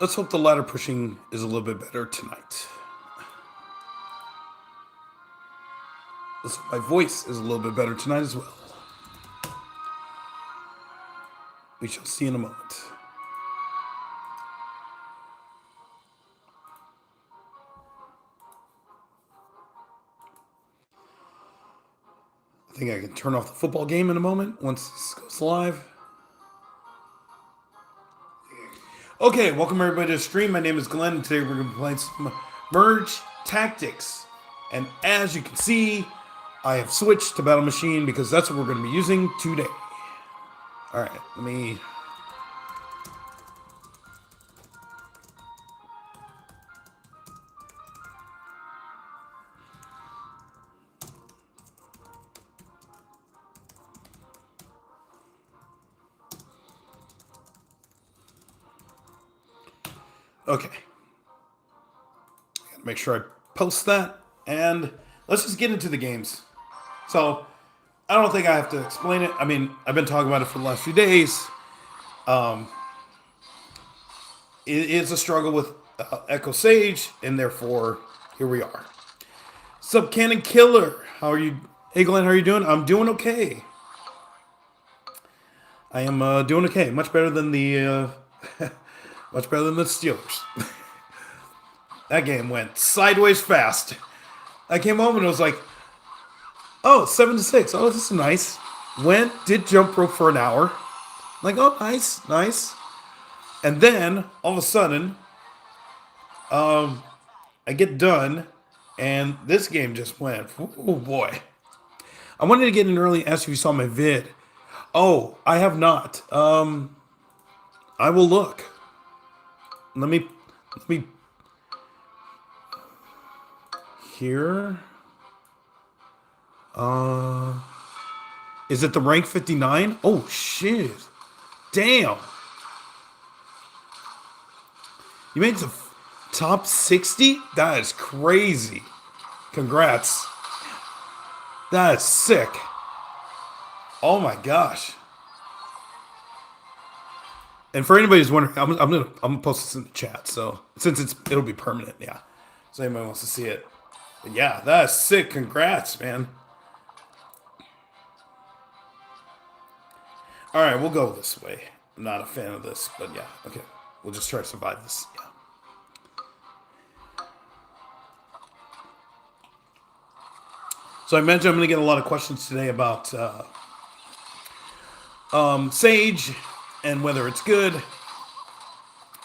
Let's hope the ladder pushing is a little bit better tonight. Let's hope my voice is a little bit better tonight as well. We shall see in a moment. I think I can turn off the football game in a moment once this goes live. Okay, welcome everybody to the stream. My name is Glenn, and today we're going to be playing some Merge Tactics. And as you can see, I have switched to Battle Machine because that's what we're going to be using today. Alright, let me... Okay. Gotta make sure I post that. And let's just get into the games. So, I don't think I have to explain it. I mean, I've been talking about it for the last few days. It is a struggle with Echo Sage, and therefore, here we are. Sup, Cannon Killer? How are you? Hey, Glenn, how are you doing? I'm doing okay. I am doing okay. Much better than the much better than the Steelers. That game went sideways fast. I came home and it was like, oh, 7-6. Oh, this is nice. Did jump rope for an hour. Like, oh, nice, nice. And then, all of a sudden, I get done, and this game just went, oh boy. I wanted to get in early and ask if you saw my vid. Oh, I have not. I will look. Let me here. Is it the rank 59? Oh shit. Damn. You made the top 60? That is crazy. Congrats. That is sick. Oh my gosh. And for anybody who's wondering, I'm gonna post this in the chat. So since it'll be permanent, yeah. So anybody wants to see it. But yeah, that's sick. Congrats, man. All right, we'll go this way. I'm not a fan of this, but yeah, okay. We'll just try to survive this. Yeah. So I mentioned I'm going to get a lot of questions today about Sage and whether it's good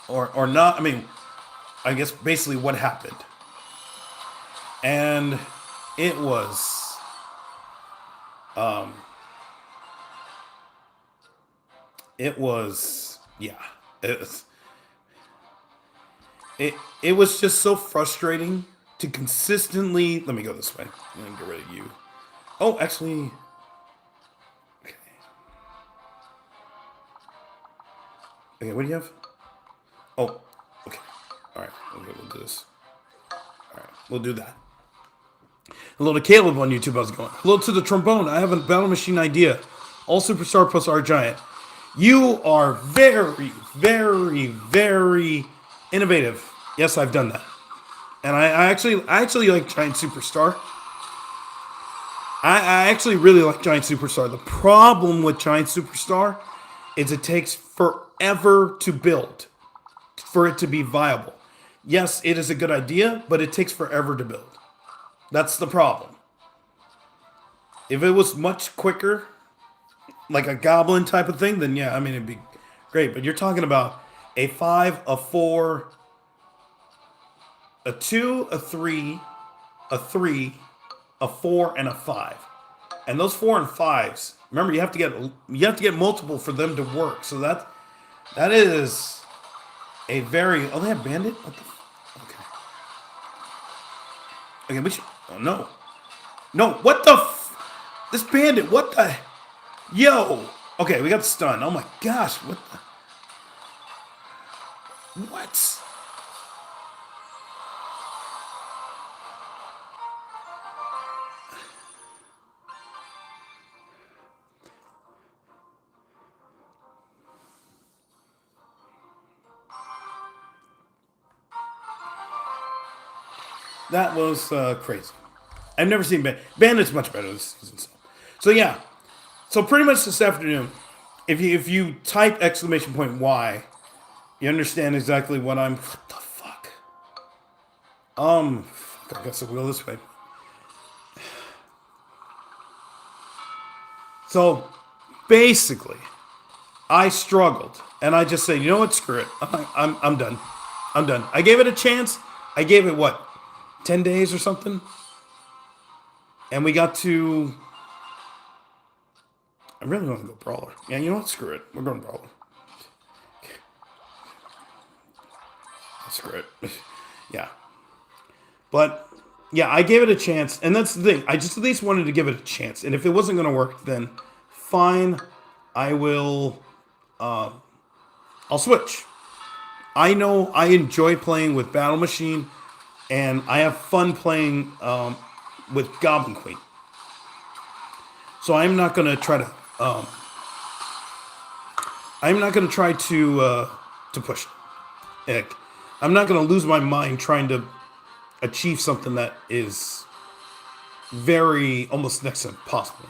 or not. I mean, I guess basically what happened. And it was yeah. It was just so frustrating to consistently. Let me go this way. I'm gonna get rid of you. Oh, actually. Okay. Okay, what do you have? Oh, okay. All right. Okay, we'll do this. All right, we'll do that. Hello to Caleb on YouTube. How's it going? Hello to the trombone. I have a battle machine idea. All superstar plus our giant. You are very, very, very innovative. Yes, I've done that. And I actually like Giant Superstar. I actually really like Giant Superstar. The problem with Giant Superstar is it takes forever to build for it to be viable. Yes, it is a good idea, but it takes forever to build. That's the problem. If it was much quicker, like a goblin type of thing, then yeah, I mean, it'd be great. But you're talking about a 5, a 4, a 2, a 3, a 3, a 4, and a 5. And those 4 and 5s, remember you have to get multiple for them to work. So that is a very they have bandit? What the okay. Okay, we should no. No, what the this bandit, what the yo! Okay, we got stunned. Oh my gosh, what the what? That was crazy. I've never seen Bandit's much better this season. So yeah. So pretty much this afternoon, if you type exclamation point Y, you understand exactly what I'm. What the fuck? I guess I'll go this way. So basically, I struggled, and I just said, you know what? Screw it. I'm done. I'm done. I gave it a chance. I gave it what, 10 days or something, and we got to. I really want to go brawler. Yeah, you know what? Screw it. We're going brawler. Screw it. Yeah. But yeah, I gave it a chance, and that's the thing. I just at least wanted to give it a chance, and if it wasn't going to work, then fine. I will. I'll switch. I know I enjoy playing with Battle Machine, and I have fun playing with Goblin Queen. So I'm not going to try to. I'm not going to try to push it. I'm not going to lose my mind trying to achieve something that is very almost next to impossible.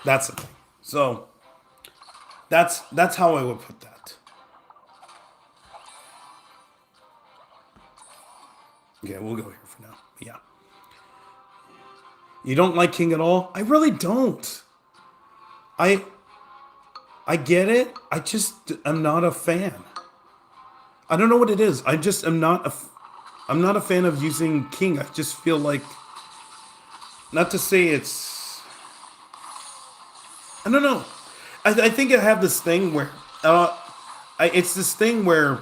That's the thing. So that's how I would put that. Okay, we'll go here for now. Yeah. You don't like King at all? I really don't. I get it. I just am not a fan. I don't know what it is. I just am not I'm not a fan of using King. I just feel like, not to say it's, I don't know. I think I have this thing where it's this thing where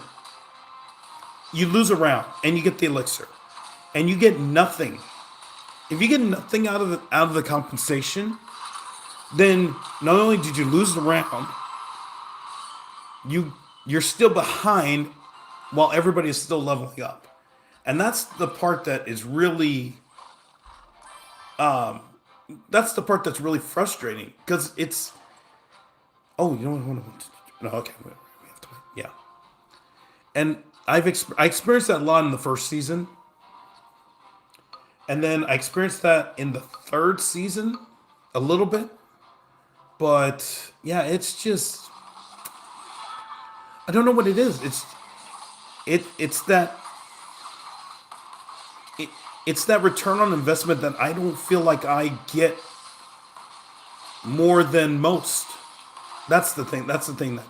you lose a round and you get the elixir and you get nothing. If you get nothing out of the compensation, then not only did you lose the round, you're still behind while everybody is still leveling up. And that's the part that is really that's the part that's really frustrating, because it's, oh, you know what I want to do? No, okay, we have to wait. Yeah. And I experienced that a lot in the first season. And then I experienced that in the third season a little bit. But yeah, it's just, I don't know what it is. It's that it's that return on investment that I don't feel like I get more than most. That's the thing. That's the thing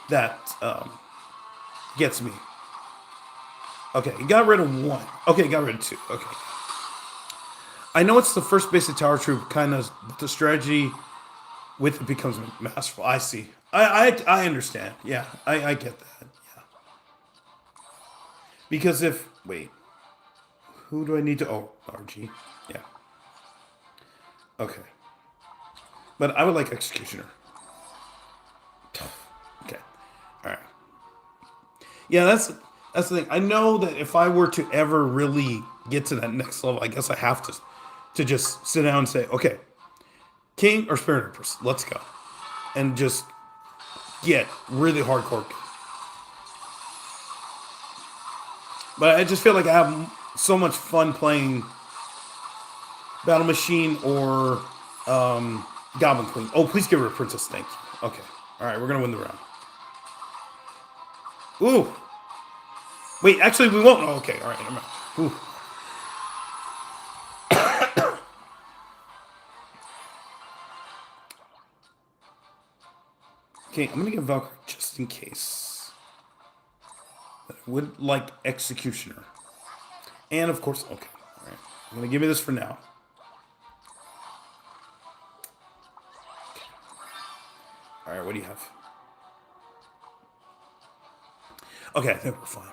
that gets me. Okay, you got rid of one. Okay, got rid of two. Okay. I know it's the first basic tower troop, kind of the strategy with it becomes masterful. I see. I understand. Yeah, I get that. Yeah. Because if, wait, who do I need to, oh, RG. Yeah. Okay. But I would like Executioner. Okay. All right. Yeah, that's the thing. I know that if I were to ever really get to that next level, I guess I have to just sit down and say, okay, King or Spirit Empress, let's go. And just get really hardcore. But I just feel like I have so much fun playing Battle Machine or Goblin Queen. Oh, please give her a Princess. Thank you. Okay. All right, we're going to win the round. Ooh. Wait, actually, we won't. Oh, okay. All right. Never mind. Ooh. Okay, I'm going to get Valkyrie just in case. I would like Executioner. And, of course, okay. All right. I'm going to give you this for now. Okay. All right, what do you have? Okay, I think we're fine.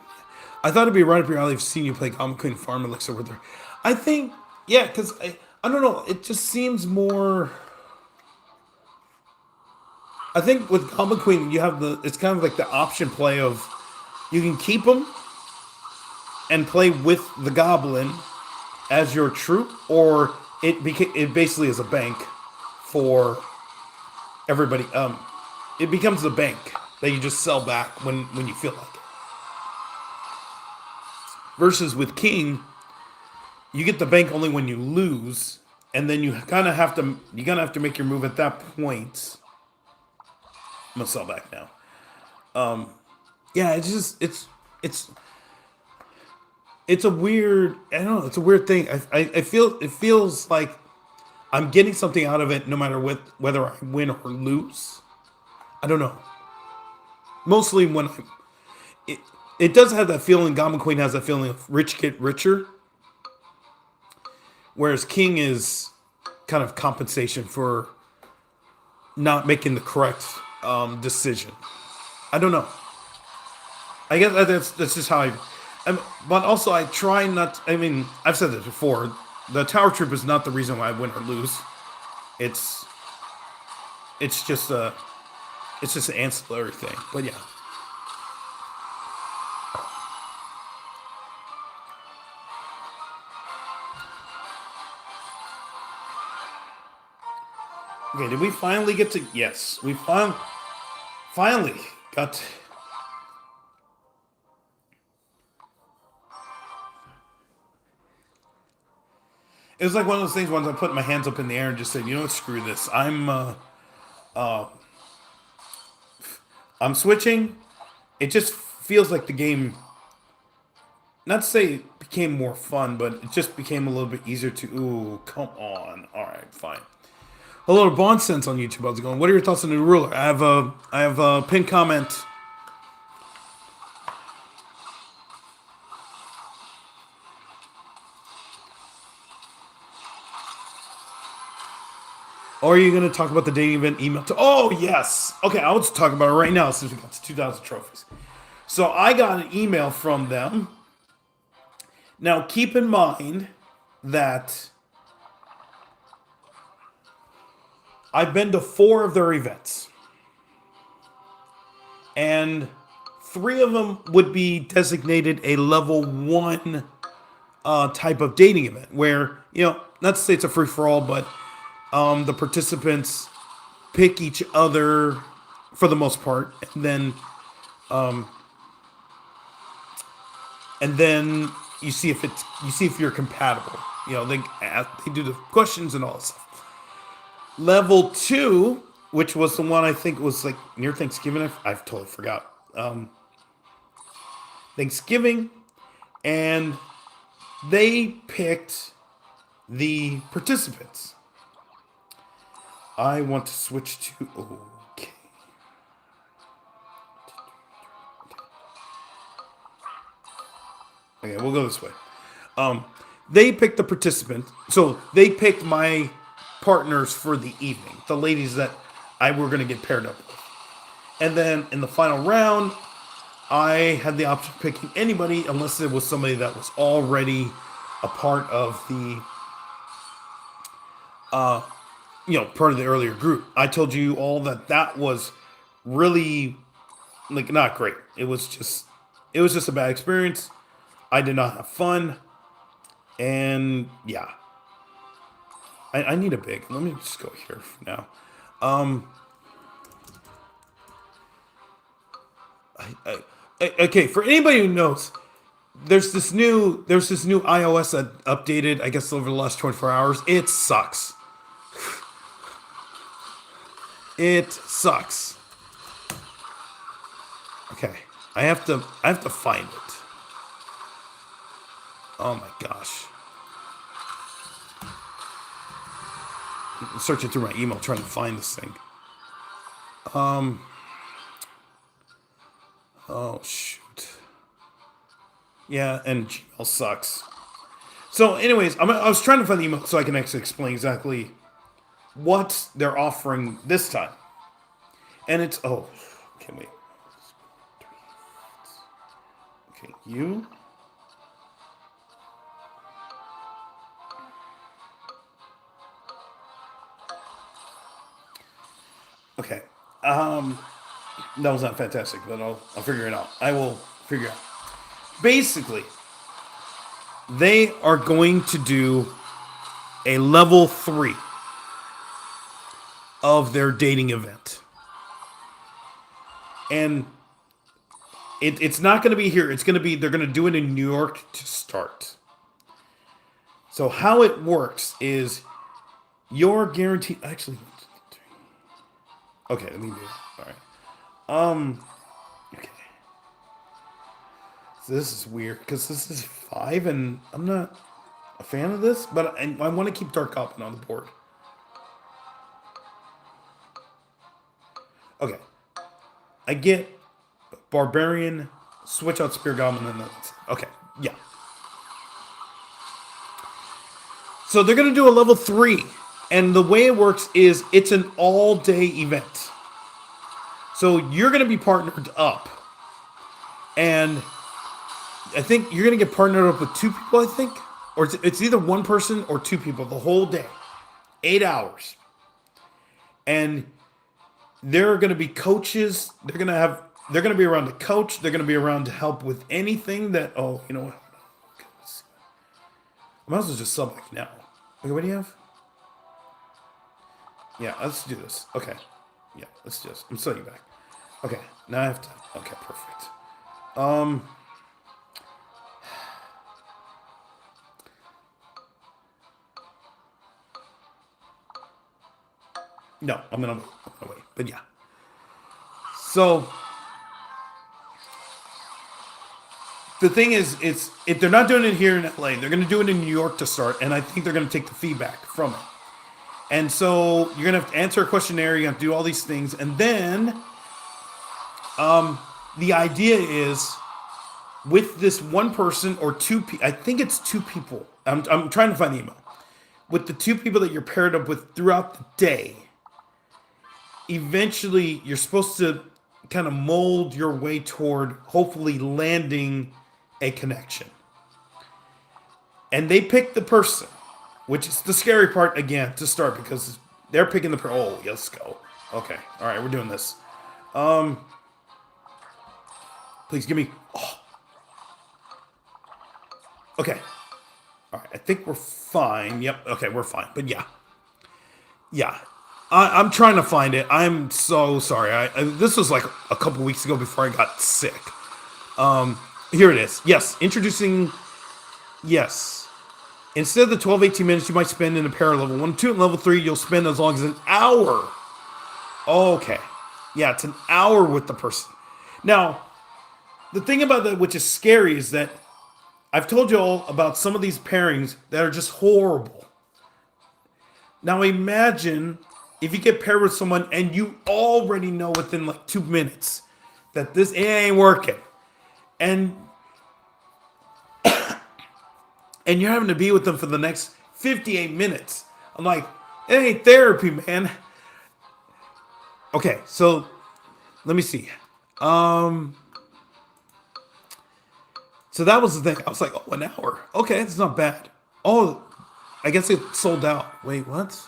I thought it'd be right up your alley if seeing you play Goblin Queen Farm Elixir with her. I think, yeah, because I don't know. It just seems more. I think with Goblin Queen, you have it's kind of like the option play of you can keep them and play with the Goblin as your troop, or it basically is a bank for everybody. It becomes the bank that you just sell back when you feel like it. Versus with King, you get the bank only when you lose, and then you kind of have to make your move at that point. I'm gonna sell back now. Yeah, it's a weird. I don't know. It's a weird thing. I feel it feels like I'm getting something out of it, no matter whether I win or lose. I don't know. Mostly when it does have that feeling. Goblin Queen has that feeling of rich get richer, whereas King is kind of compensation for not making the correct decision. I don't know. I guess that's just how but also I try not. I mean, I've said this before. The Tower Troop is not the reason why I win or lose. It's it's just a it's just an ancillary thing. But yeah. Okay, did we finally get to? Yes, we finally got. It was like one of those things. Once I put my hands up in the air and just said, "You know what? Screw this. I'm switching." It just feels like the game. Not to say it became more fun, but it just became a little bit easier to. Ooh, come on. All right, fine. Hello to Bond Sense on YouTube. How's it going? What are your thoughts on the new ruler? I have a pinned comment. Or are you going to talk about the dating event email? Oh, yes. Okay, I'll just talk about it right now since we got to 2,000 trophies. So I got an email from them. Now, keep in mind that I've been to 4 of their events. And 3 of them would be designated a level 1 type of dating event. Where, not to say it's a free-for-all, but the participants pick each other for the most part. And then you see if you're compatible. They do the questions and all that stuff. Level 2, which was the one I think was like near Thanksgiving. I've totally forgot. Thanksgiving, and they picked the participants. I want to switch to okay. Okay, we'll go this way. They picked the participant, so they picked my partners for the evening, the ladies that I were going to get paired up with. And then in the final round, I had the option of picking anybody unless it was somebody that was already a part of the, part of the earlier group. I told you all that was really, like, not great. It was just a bad experience. I did not have fun. And yeah. I need a big. Let me just go here for now. Okay, for anybody who knows, there's this new iOS that updated, I guess, over the last 24 hours. It sucks. It sucks. Okay, I have to find it. Oh my gosh. I'm searching through my email trying to find this thing. Oh shoot. Yeah, and Gmail sucks. So, anyways, I was trying to find the email so I can actually explain exactly what they're offering this time. And it's okay, wait. Okay, you. Okay. That was not fantastic, but I'll figure it out. I will figure it out. Basically, they are going to do a level 3 of their dating event. And It's not going to be here. It's going to be, they're going to do it in New York to start. So how it works is you're guaranteed. Actually, okay, let me do it. All right. Okay. So this is weird because this is 5, and I'm not a fan of this, but I want to keep Dark Goblin on the board. Okay. I get Barbarian, switch out Spear Goblin, and that's okay. Yeah. So they're gonna do a level 3, and the way it works is it's an all-day event. So you're gonna be partnered up, and I think you're gonna get partnered up with 2 people. I think, or it's either 1 person or 2 people the whole day, 8 hours, and there are gonna be coaches. They're gonna be around to coach. They're gonna be around to help with anything that. Oh, you know what? I might as well just sub like now. Okay, what do you have? Yeah, let's do this. Okay. Yeah, let's just. I'm selling you back. Okay, now I have to. Okay, perfect. No, I'm gonna wait. But yeah. So the thing is, it's if they're not doing it here in LA, they're going to do it in New York to start, and I think they're going to take the feedback from it. And so you're going to have to answer a questionnaire, you have to do all these things, and then the idea is with this 1 person or 2 people. I think it's 2 people. I'm trying to find the email. With the 2 people that you're paired up with throughout the day, eventually you're supposed to kind of mold your way toward hopefully landing a connection. And they pick the person, which is the scary part again to start because they're picking the person. Oh, let's go. Okay. All right, we're doing this. Please give me. Oh. Okay. All right, I think we're fine. Yep. Okay, we're fine. But yeah. Yeah. I'm trying to find it. I'm so sorry. This was like a couple weeks ago before I got sick. Here it is. Yes, introducing. Yes. Instead of the 12, 18 minutes you might spend in a pair level 1, 2, and level 3, you'll spend as long as an hour. Okay. Yeah, it's an hour with the person. Now, the thing about that, which is scary, is that I've told you all about some of these pairings that are just horrible. Now, imagine if you get paired with someone and you already know within like 2 minutes that this ain't working. And you're having to be with them for the next 58 minutes. I'm like, it ain't therapy, man. Okay, so let me see. So that was the thing. I was like, oh, an hour. Okay, it's not bad. Oh, I guess it sold out. Wait, what?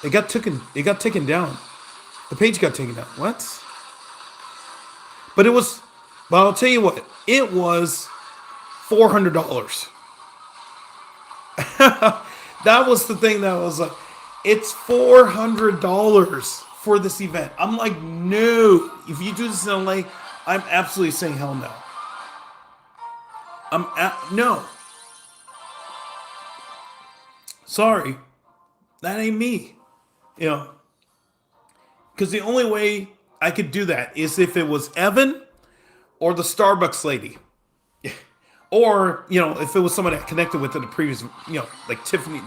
It got taken down. The page got taken down. What? But it was, well, I'll tell you what. It was $400. That was the thing that was like, it's $400 for this event. I'm like, no. If you do this in LA, I'm absolutely saying hell no. No. Sorry. That ain't me. You know. Because the only way I could do that is if it was Evan or the Starbucks lady. Or, you know, if it was someone I connected with in the previous, you know, like Tiffany,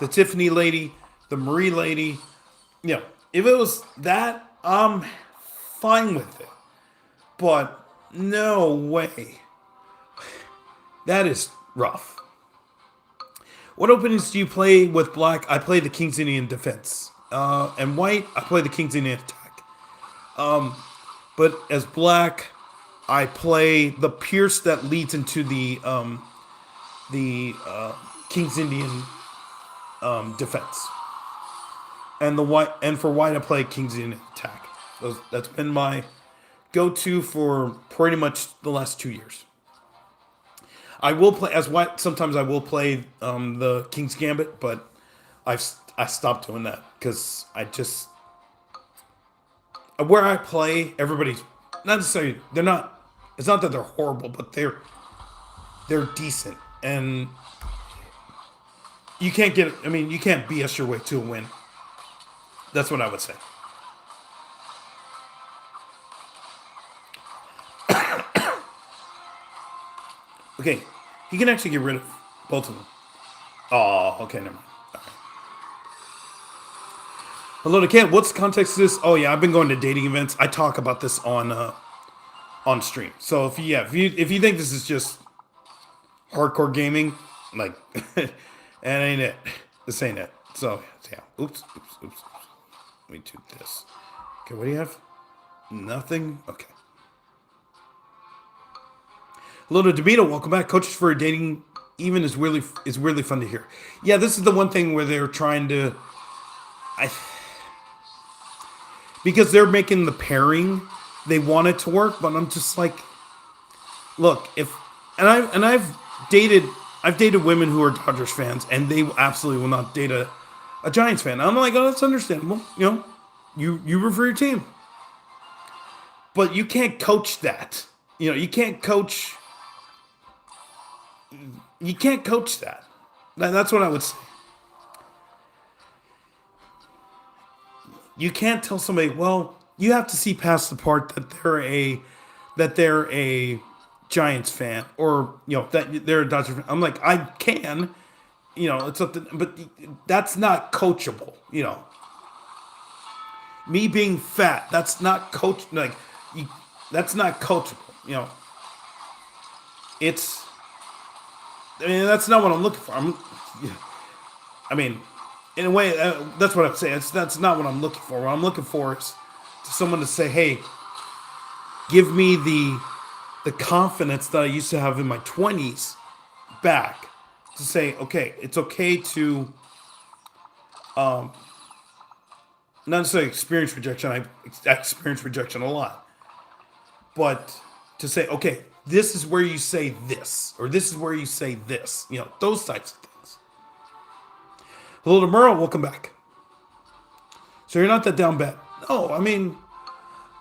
the Tiffany lady, the Marie lady. You know, if it was that, I'm fine with it. But no way. That is rough. What openings do you play with black? I play the King's Indian Defense. And white, I play the King's Indian Attack. But as black, I play the Pierce that leads into the King's Indian Defense. And the white, and for white, I play King's Indian Attack. That's been my go-to for pretty much the last 2 years. I will play as white. Sometimes I will play the King's Gambit, but I stopped doing that because I just where I play, everybody's not necessarily they're not. It's not that they're horrible, but they're decent, and you can't get. I mean, you can't BS your way to a win. That's what I would say. Okay, he can actually get rid of both of them. Oh, okay, never mind. Hello to Ken. What's the context of this? Oh yeah, I've been going to dating events. I talk about this on stream. So if you think this is just hardcore gaming, like that ain't it. This ain't it. So yeah. Oops. Let me do this. Okay, what do you have? Nothing? Okay. Hello to Demito, welcome back. Coaches for dating even is really fun to hear. Yeah, this is the one thing where they're trying to because they're making the pairing, they want it to work, but I'm just like, look, if I've dated women who are Dodgers fans, and they absolutely will not date a Giants fan. I'm like, oh, that's understandable. You know, you root for your team, but you can't coach that. You know, you can't coach. You can't coach that. That's what I would say. You can't tell somebody, well, you have to see past the part that they're a Giants fan, or that they're a Dodger fan. I'm like, I can, it's something, but that's not coachable. Me being fat, that's not coach like that's not coachable. It's I mean that's not what I'm looking for. I mean, in a way, that's what I'm saying. That's not what I'm looking for. What I'm looking for is someone to say, "Hey, give me the confidence that I used to have in my 20s back." To say, "Okay, it's okay to not necessarily experience rejection. I experience rejection a lot, but to say, okay, this is where you say this, or this is where you say this. Those types of things." Hello to Merle, welcome back. So you're not that down bad. No, I mean,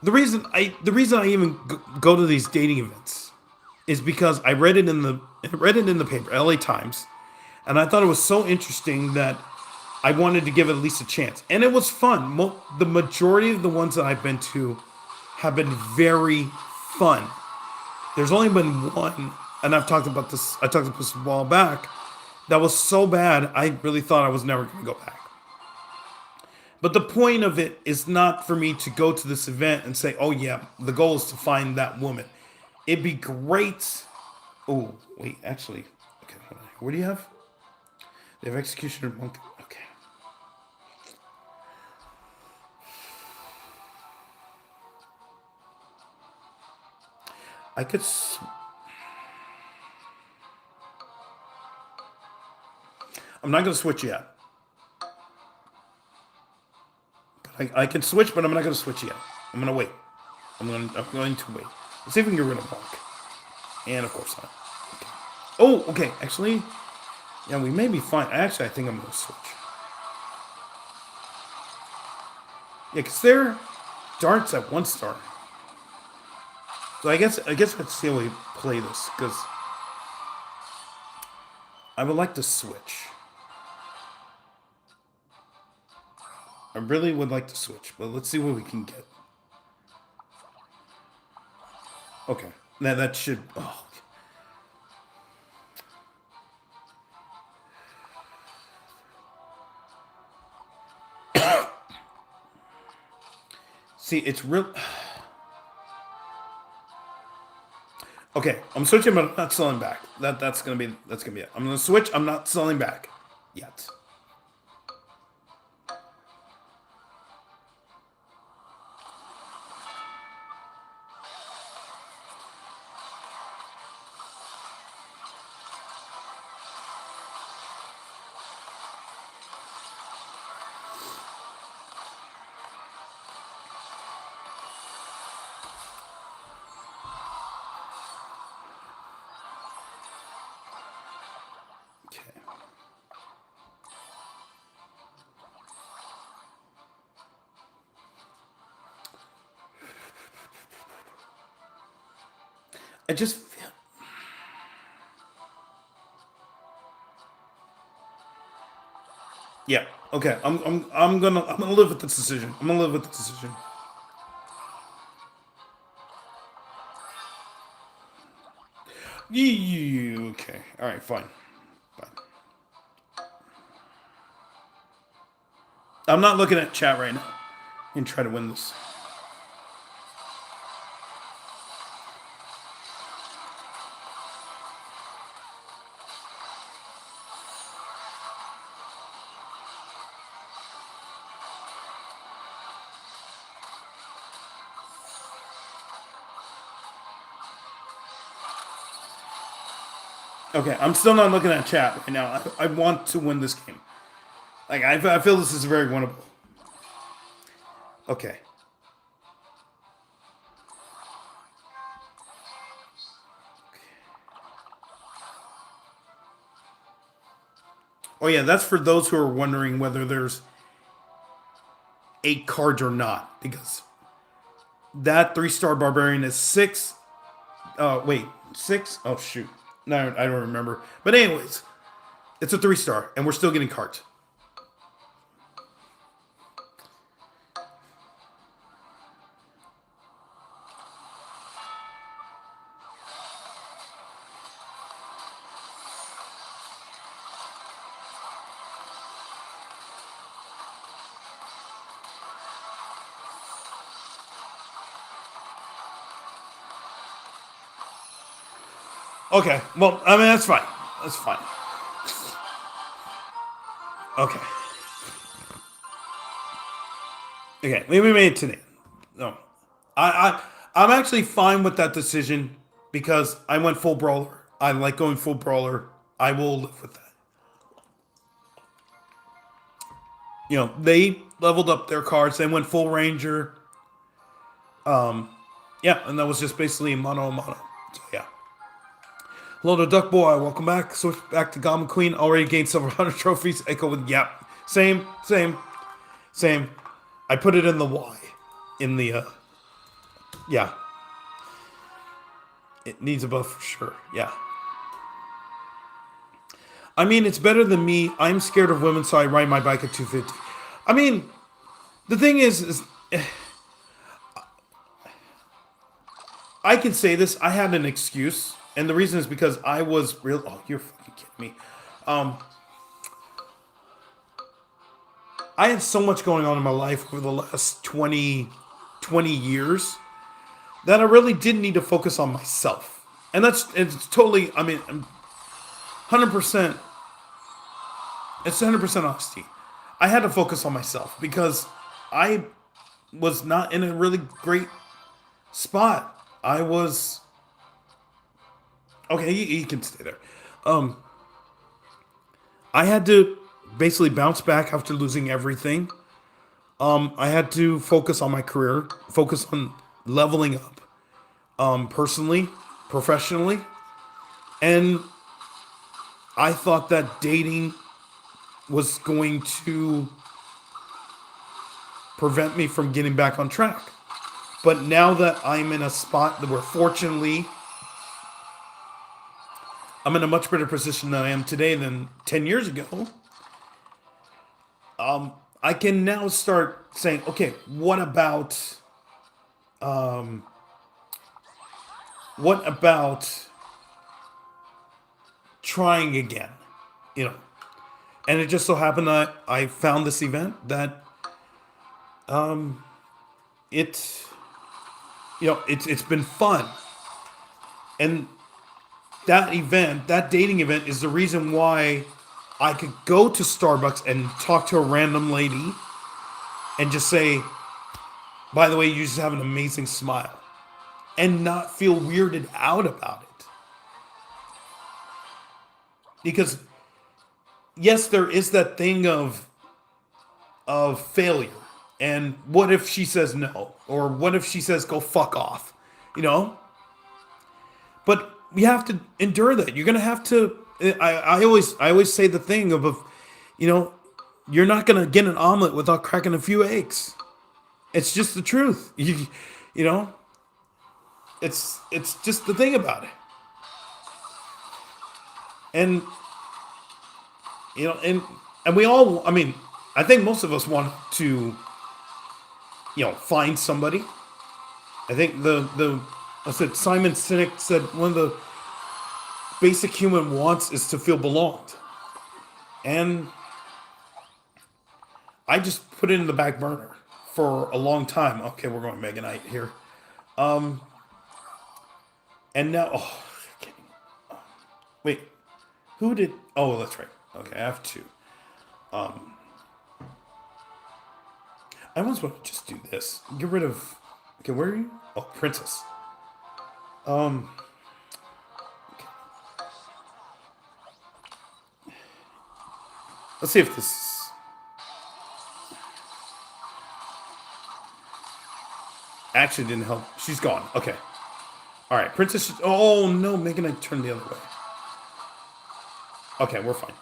the reason I even go to these dating events is because I read it in the paper, LA Times, and I thought it was so interesting that I wanted to give it at least a chance, and it was fun. The majority of the ones that I've been to have been very fun. There's only been one, and I've talked about this. I talked about this a while back. That was so bad, I really thought I was never going to go back. But the point of it is not for me to go to this event and say, "Oh yeah, the goal is to find that woman." It'd be great. Oh wait, actually, okay. What do you have? They have executioner monk. Okay. I could. I'm not going to switch yet. But I can switch, but I'm not going to switch yet. I'm going to wait. I'm going to wait. Let's see if we can get rid of Monk. And of course not. Okay. Oh, okay. Actually, yeah, we may be fine. Actually, I think I'm going to switch. Yeah, because they're darts at 1 star. So I guess let's see how we play this, because I would like to switch. I really would like to switch, but let's see what we can get. Okay. Now that should... Oh. See, it's real... Okay, I'm switching, but I'm not selling back. That's gonna be it. I'm gonna switch. I'm not selling back yet. Okay. I just, yeah. Okay, I'm gonna live with this decision. I'm gonna live with the decision. Okay, all right, fine, fine. I'm not looking at chat right now. And try to win this. Okay, I'm still not looking at chat right now. I want to win this game. Like I feel this is very winnable. Okay. Oh yeah, that's for those who are wondering whether there's 8 cards or not, because that 3-star barbarian is 6. Wait, 6? Oh shoot, no, I don't remember. But anyways, it's a 3-star, and we're still getting cards. Okay, well, I mean that's fine. That's fine. Okay. Okay, we made it today. No, I'm actually fine with that decision because I went full brawler. I like going full brawler. I will live with that. They leveled up their cards. They went full ranger. Yeah, and that was just basically mono a mono. So yeah. Hello to Duck Boy. Welcome back. Switch back to Goblin Queen. Already gained several hundred trophies. Echo with yep. Same. I put it in the Y. In the yeah. It needs a buff for sure. Yeah. I mean, it's better than me. I'm scared of women, so I ride my bike at 250. I mean, the thing is I can say this. I had an excuse, and the reason is because I was real. Oh, you're fucking kidding me. I had so much going on in my life over the last 20 years that I really did need to focus on myself. And it's totally, I mean, 100%, it's 100% honesty. I had to focus on myself because I was not in a really great spot. I was, okay, you can stay there. I had to basically bounce back after losing everything. I had to focus on my career, focus on leveling up, personally, professionally, and I thought that dating was going to prevent me from getting back on track. But now that I'm in a spot where fortunately I'm in a much better position than I am today than 10 years ago, I can now start saying, okay, what about trying again? And it just so happened that I found this event that it it's been fun. And that dating event is the reason why I could go to Starbucks and talk to a random lady and just say, by the way, you just have an amazing smile, and not feel weirded out about it. Because yes, there is that thing of failure. And what if she says no? Or what if she says go fuck off? But you have to endure that. You're gonna have to. I always say the thing of you're not gonna get an omelet without cracking a few eggs. It's just the truth. You know. it's just the thing about it. And and we all, I mean, I think most of us want to, find somebody. I think I said Simon Sinek said one of the basic human wants is to feel belonged. And I just put it in the back burner for a long time. Okay, we're going Meganite here. And now, okay. Wait, who did? Oh, that's right. Okay, I have two. I almost want to just do this. Get rid of. Okay, where are you? Oh, Princess. Um, let's see if this actually didn't help. She's gone. Okay. All right, Princess. Oh no, Megan, I turned the other way. Okay, we're fine.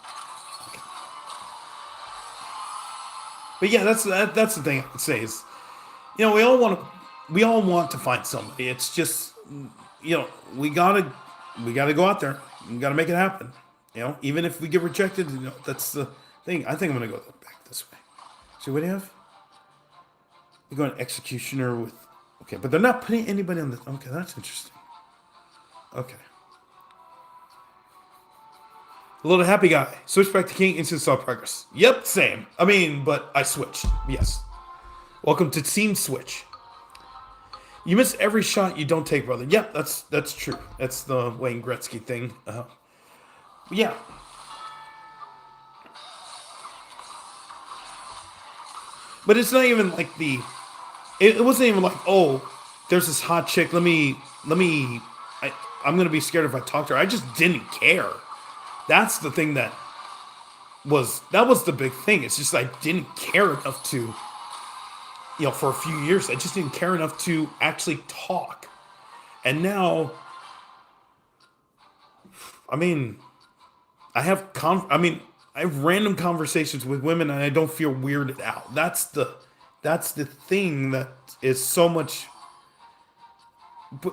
Okay. But yeah, that's the thing I would say is, we all want to find somebody. It's just, we gotta go out there. We gotta make it happen. Even if we get rejected, that's the thing. I think I'm gonna go back this way. So what do you have? You're going executioner with. Okay, but they're not putting anybody on the. Okay, that's interesting. Okay. Hello to happy guy. Switch back to king, instant saw progress. Yep, same. I mean, but I switched. Yes. Welcome to Team Switch. You miss every shot you don't take, brother. Yep, that's true. That's the Wayne Gretzky thing. Yeah. But it's not even like it wasn't even like, oh, there's this hot chick. I'm gonna be scared if I talk to her. I just didn't care. That's the thing that was the big thing. It's just I didn't care enough to, for a few years, I just didn't care enough to actually talk. And now, I mean, I have random conversations with women and I don't feel weirded out. That's the thing that is so much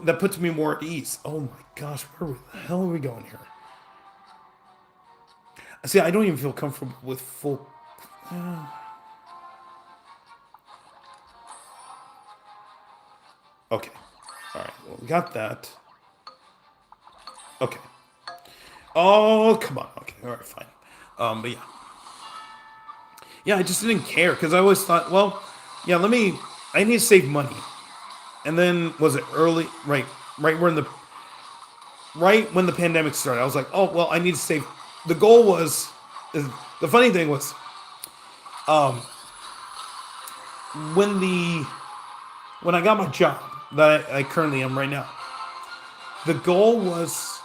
that puts me more at ease. Oh my gosh, where the hell are we going here? See, I don't even feel comfortable with full. Okay. All right. Well, we got that. Okay. Oh, come on. Okay. All right. Fine. But yeah. Yeah, I just didn't care because I always thought, well, yeah, I need to save money. And then was it early? Right when the pandemic started, I was like, oh, well, I need to save. The goal was, the funny thing was, when I got my job that I currently am right now, the goal was,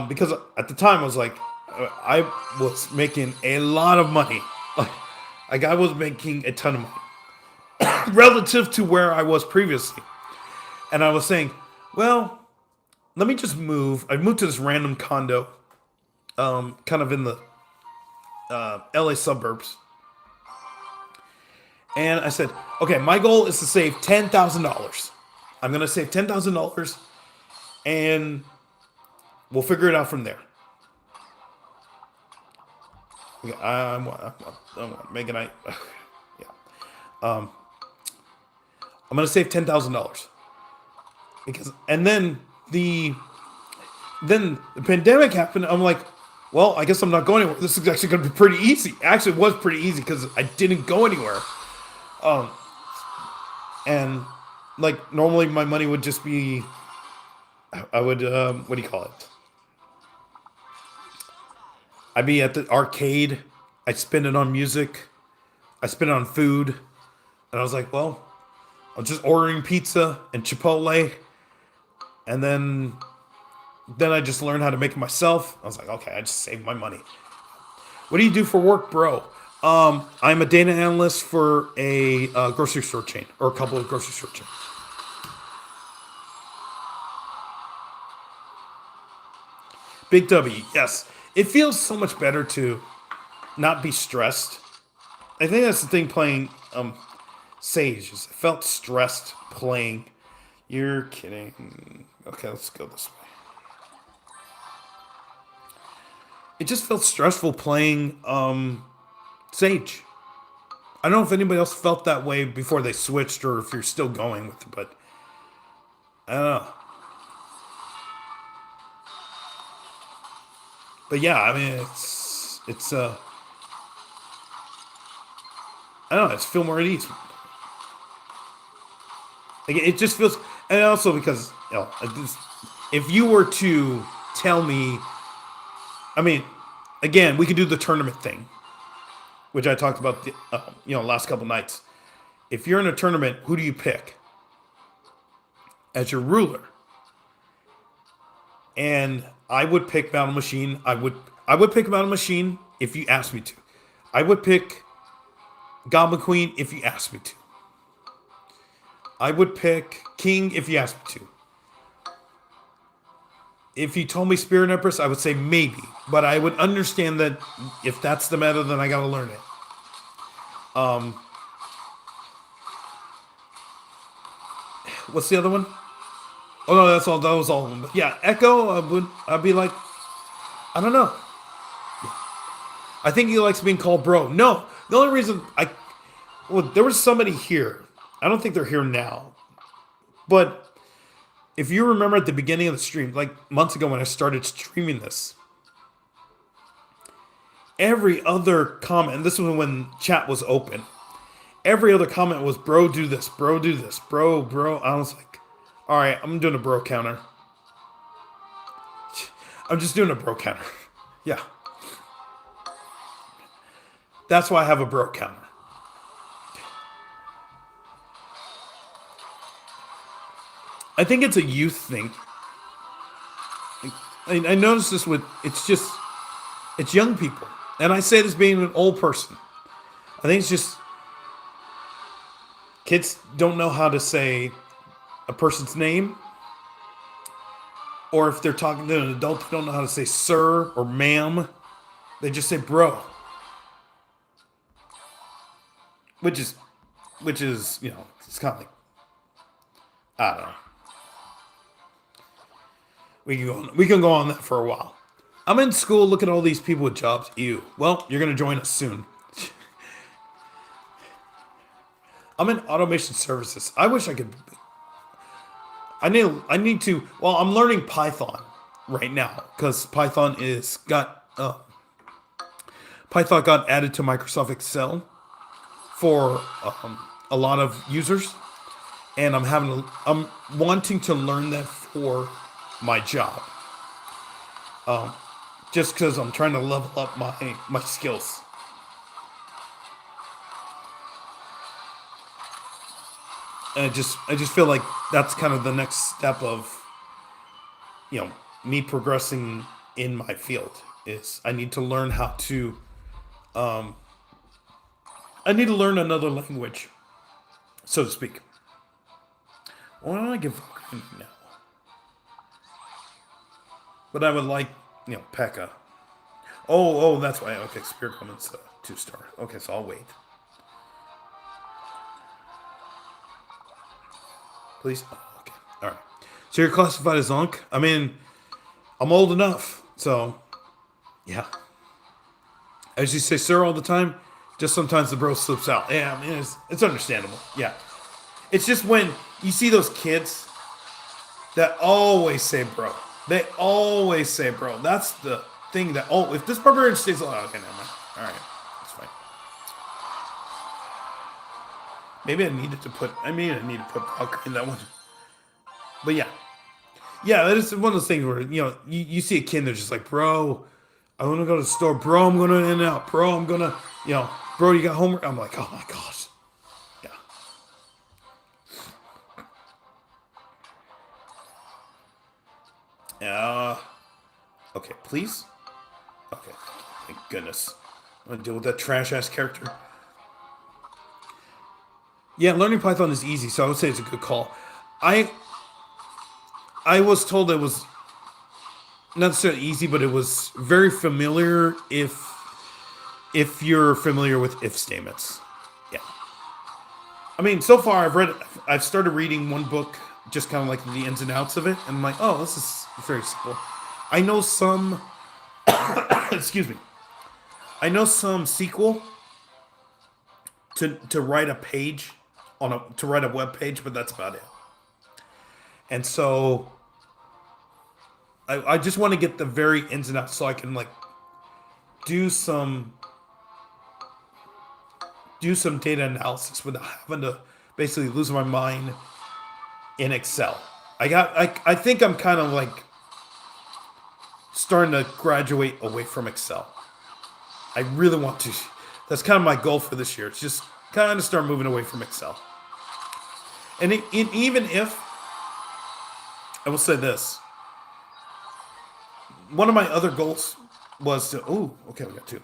because at the time I was like, I was making a lot of money. Like I was making a ton of money relative to where I was previously. And I was saying, well, let me just move. I moved to this random condo, kind of in the LA suburbs. And I said, okay, my goal is to save $10,000. I'm going to save $10,000 and we'll figure it out from there. Okay, I'm making yeah. I'm going to save $10,000 because, and then the pandemic happened. I'm like, well, I guess I'm not going anywhere. This is actually going to be pretty easy. Actually, it was pretty easy because I didn't go anywhere. And like normally my money would just be, I would, what do you call it? I'd be at the arcade. I'd spend it on music. I spend it on food. And I was like, well, I'm just ordering pizza and Chipotle. And then I just learned how to make it myself. I was like, okay, I just saved my money. What do you do for work, bro? I'm a data analyst for a grocery store chain, or a couple of grocery store chains. Big W, yes. It feels so much better to not be stressed. I think that's the thing playing Sage. Is I felt stressed playing. You're kidding. Okay, let's go this way. It just felt stressful playing Sage. I don't know if anybody else felt that way before they switched or if you're still going with it, but I don't know. But yeah, I mean it's I don't know, it's feel more at ease. Like it just feels, and also because if you were to tell me, I mean, again, we could do the tournament thing, which I talked about, last couple nights. If you're in a tournament, who do you pick as your ruler? And I would pick Battle Machine. I would pick Battle Machine if you asked me to. I would pick Goblin Queen if you asked me to. I would pick King if you asked me to. If you told me Spirit Empress, I would say maybe. But I would understand that if that's the meta, then I gotta learn it. What's the other one? Oh no, that's all. That was all of them. But yeah, Echo. I'd be like, I don't know. I think he likes being called bro. No, the only reason there was somebody here. I don't think they're here now. But if you remember at the beginning of the stream, like months ago when I started streaming this, every other comment, this was when chat was open, every other comment was, bro, do this, bro, do this, bro. I was like, all right, I'm doing a bro counter. I'm just doing a bro counter. Yeah. That's why I have a bro counter. I think it's a youth thing. I noticed this it's young people. And I say this being an old person. I think it's just, kids don't know how to say a person's name. Or if they're talking to an adult, they don't know how to say sir or ma'am. They just say bro. Which is, it's kind of like, I don't know. We can go on that for a while. I'm in school, look at all these people with jobs. Ew. Well, you're going to join us soon. I'm in automation services. I wish I could. I need to. Well, I'm learning Python right now because Python got added to Microsoft Excel for a lot of users, and I'm wanting to learn that for my job. Just because I'm trying to level up my skills. And I just feel like that's kind of the next step of, me progressing in my field. Is I need to learn how to, I need to learn another language, so to speak. Why don't I give Valkyrie now? But I would like, P.E.K.K.A. Oh, that's why. Okay, Spirit Woman's 2-star. Okay, so I'll wait. Please? Oh, okay. Alright. So you're classified as Unk? I mean, I'm old enough, so, yeah. As you say sir all the time, just sometimes the bro slips out. Yeah, I mean, it's understandable. Yeah. It's just when you see those kids that always say bro. They always say bro. That's the thing that, if this barbarian stays alive, okay, never mind. Alright, that's fine. Maybe I need to put Valkyrie in that one. But yeah. Yeah, that is one of those things where, you see a kid and they're just like, bro, I want to go to the store. Bro, I'm going to in and out. Bro, I'm going to, bro, you got homework? I'm like, oh my gosh. Yeah. Okay, please? Okay, thank goodness. I'm going to deal with that trash-ass character. Yeah, learning Python is easy, so I would say it's a good call. I was told it was not so easy, but it was very familiar if you're familiar with if statements. Yeah. I mean, so far I've started reading one book, just kind of like the ins and outs of it, and I'm like, oh, this is very simple. I know some, excuse me, I know some sequel to write a page to write a web page, but that's about it. And so I just want to get the very ins and outs so I can like do some data analysis without having to basically lose my mind in Excel. I think I'm kind of like starting to graduate away from Excel. I really want to. That's kind of my goal for this year. It's just kind of start moving away from Excel. And even if, I will say this, one of my other goals was to, oh, okay, we got two,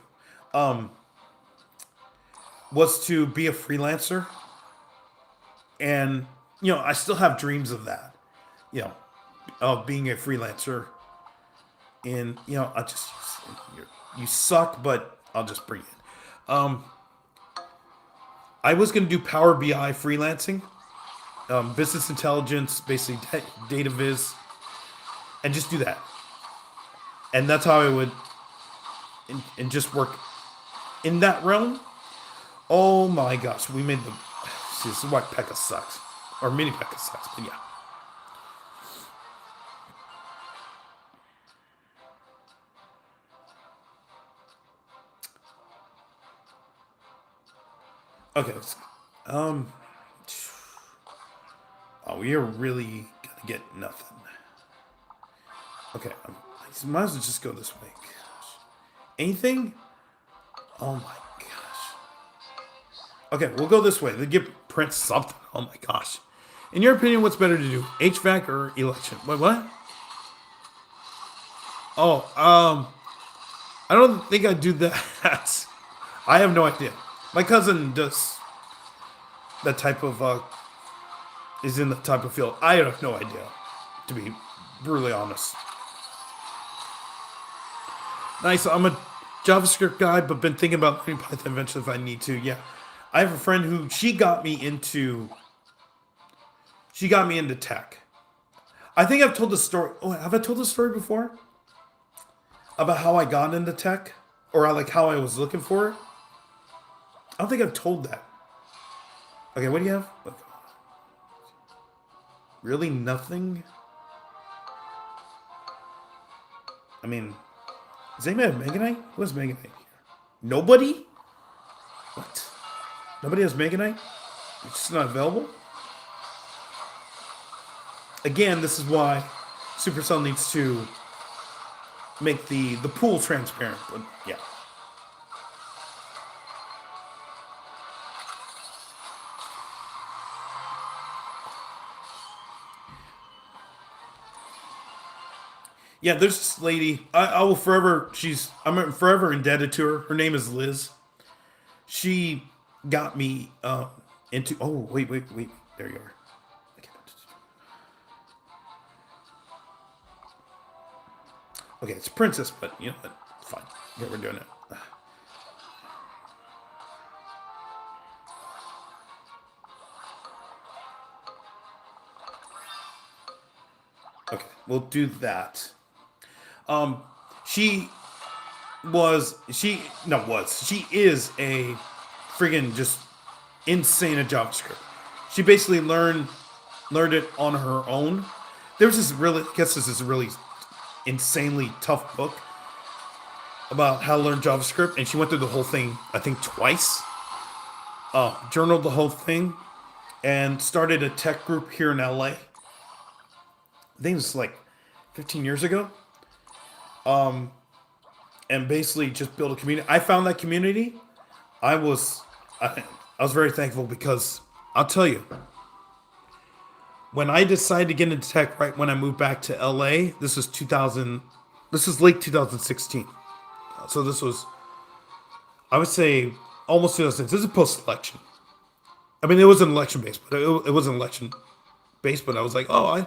was to be a freelancer. And, I still have dreams of that, of being a freelancer. And, I just, you suck, but I'll just bring it. I was going to do Power BI freelancing, business intelligence, basically data viz, and just do that. And that's how I would, and just work in that realm. Oh my gosh, we made the, see, this is why Pekka sucks. Or mini Pekka sucks, but yeah. Okay, oh, we are really gonna get nothing. Okay, I might as well just go this way. Gosh. Anything? Oh my gosh. Okay, we'll go this way. They give Prince something. Oh my gosh. In your opinion, what's better to do, HVAC or election? Wait, what? Oh, I don't think I'd do that. I have no idea. My cousin does that type of, is in the type of field. I have no idea, to be brutally honest. Nice, I'm a JavaScript guy, but been thinking about learning Python eventually if I need to. Yeah. I have a friend who, she got me into tech. I think I've told the story. Oh, have I told the story before? About how I got into tech? Or like how I was looking for it? I don't think I've told that. Okay, what do you have? Really nothing? I mean, does anybody have Mega Knight? Who has Mega Knight here? Nobody? What? Nobody has Mega Knight? It's just not available? Again, this is why Supercell needs to make the pool transparent. But yeah. Yeah, there's this lady. I will forever. I'm forever indebted to her. Her name is Liz. She got me into. Oh, wait. There you are. Okay, it's Princess, but you know what? Fine. Yeah, we're doing it. Okay, we'll do that. She is a friggin' just insane at JavaScript. She basically learned it on her own. There's this really, I guess this is a really insanely tough book about how to learn JavaScript, and she went through the whole thing, I think, twice. Journaled the whole thing, and started a tech group here in LA. I think it was like 15 years ago. And basically just build a community. I found that community. I was very thankful because I'll tell you, when I decided to get into tech right when I moved back to LA, this is late 2016. So this was, I would say, almost 2006. This is post-election. I mean, it wasn't election-based, but it wasn't election-based, but I was like, oh,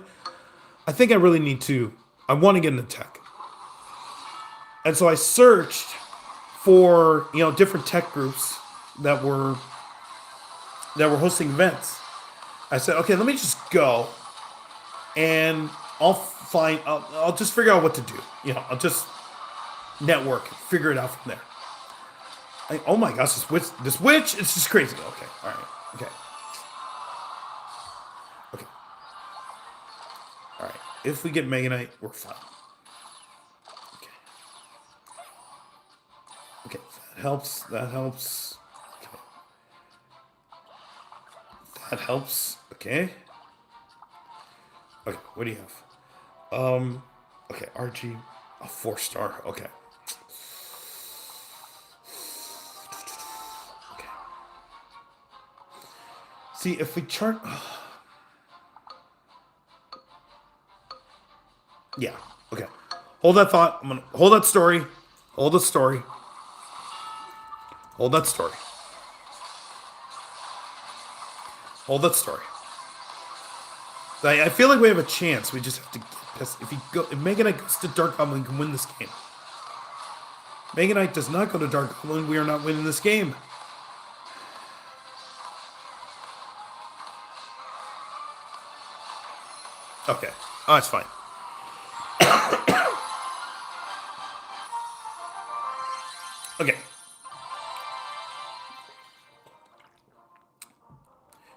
I think I really need to, I want to get into tech. And so I searched for, different tech groups that that were hosting events. I said, okay, let me just go, and I'll just figure out what to do. I'll just network, figure it out from there. Oh my gosh, this witch, it's just crazy. Okay, all right, okay, okay, all right. If we get Mega Knight, we're fine. Okay, okay, that helps. That helps. Okay. That helps. Okay. Okay, what do you have? Okay, RG, a 4-star. Okay. Okay. See, if we chart. Yeah. Okay. Hold that thought. I'm gonna hold that story. Hold the story. Hold that story. Hold that story. I feel like we have a chance. We just have to. If Mega Knight goes to Dark Goblin, we can win this game. Mega Knight does not go to Dark Goblin. We are not winning this game. Okay. Oh, it's fine. Okay.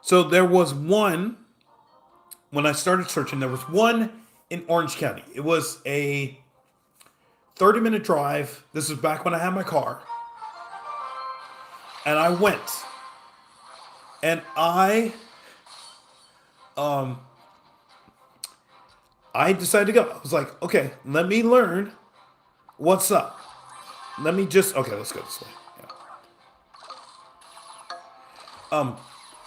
So there was one, when I started searching, there was one in Orange County. It was a 30-minute drive. This was back when I had my car. And I went. And I decided to go. I was like, okay, let me learn what's up. Okay, let's go this way. Yeah.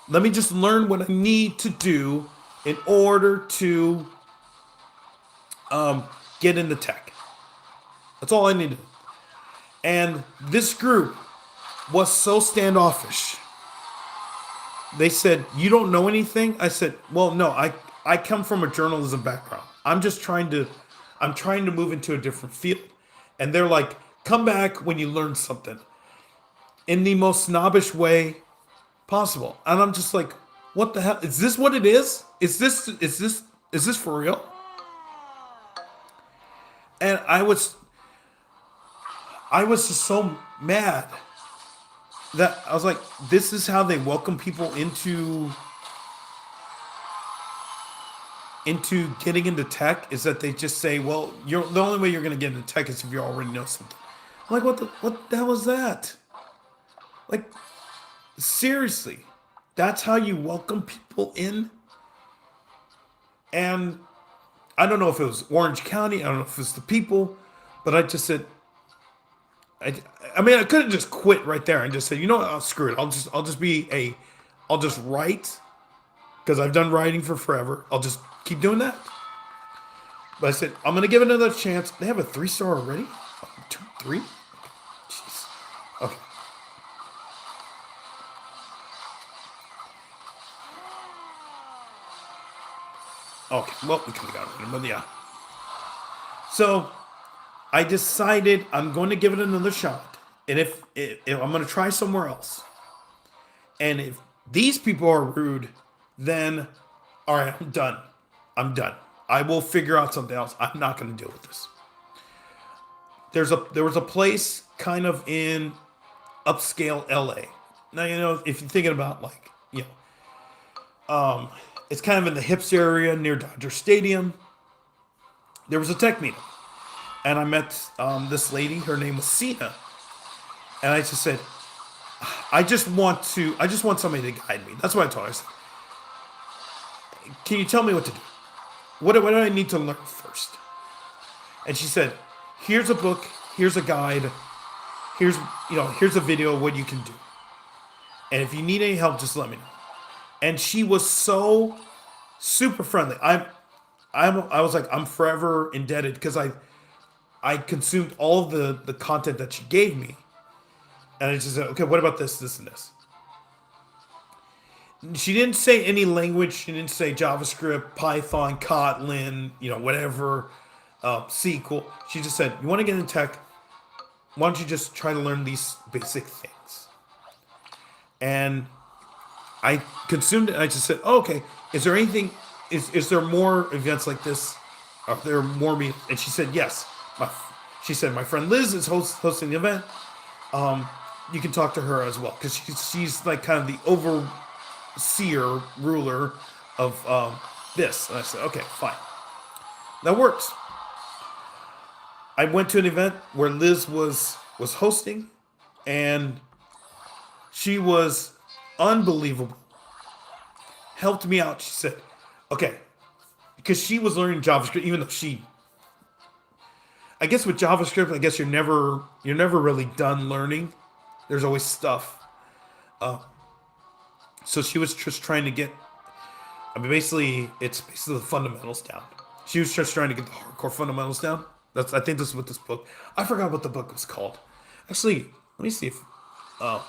Let me just learn what I need to do in order to get into tech. That's all I needed. And this group was so standoffish. They said, "You don't know anything?" I said, "Well, no, I come from a journalism background. I'm trying to move into a different field." And they're like, "Come back when you learn something." In the most snobbish way possible. And I'm just like, what the hell? Is this what it is? Is this for real? And I was just so mad that I was like, this is how they welcome people into getting into tech, is that they just say, well, the only way you're going to get into tech is if you already know something. I'm like, what the hell is that? Like, seriously, that's how you welcome people in? And I don't know if it was Orange County, I don't know if it was the people, but I just said, I could have just quit right there and just said, you know what, screw it. I'll just write, because I've done writing for forever. I'll just keep doing that. But I said, I'm going to give it another chance. They have a 3-star already? 2, 3? Jeez. Okay. Okay, well, we could have got rid of him, but yeah. So, I decided I'm going to give it another shot. And if I'm going to try somewhere else. And if these people are rude, then, all right, I'm done. I will figure out something else. I'm not going to deal with this. There was a place kind of in upscale LA. Now, if you're thinking about it's kind of in the hips area near Dodger Stadium. There was a tech meetup. And I met this lady. Her name was Sina. And I just said, I just want somebody to guide me. That's what I told her. I said, can you tell me what to do? What do I need to learn first? And she said, here's a book, here's a guide, here's a video of what you can do. And if you need any help, just let me know. And she was so super friendly. I was like, I'm forever indebted, because I consumed all of the content that she gave me. And I just said, okay, what about this, this, and this? She didn't say any language. She didn't say JavaScript, Python, Kotlin, whatever, SQL. She just said, you want to get in tech? Why don't you just try to learn these basic things? And I consumed it. And I just said, oh, okay. Is there anything? Is there more events like this? Are there more meetings? And she said yes. She said my friend Liz is hosting the event. You can talk to her as well because she's like kind of the overseer ruler of this. And I said, okay, fine, that works. I went to an event where Liz was hosting, and she was unbelievable. Helped me out. She said, okay, because she was learning JavaScript, even though I guess with JavaScript, I guess you're never really done learning. There's always stuff. So she was just trying to get. I mean, it's basically the fundamentals down. She was just trying to get the hardcore fundamentals down. I think this is what this book. I forgot what the book was called. Actually, let me see if. Oh.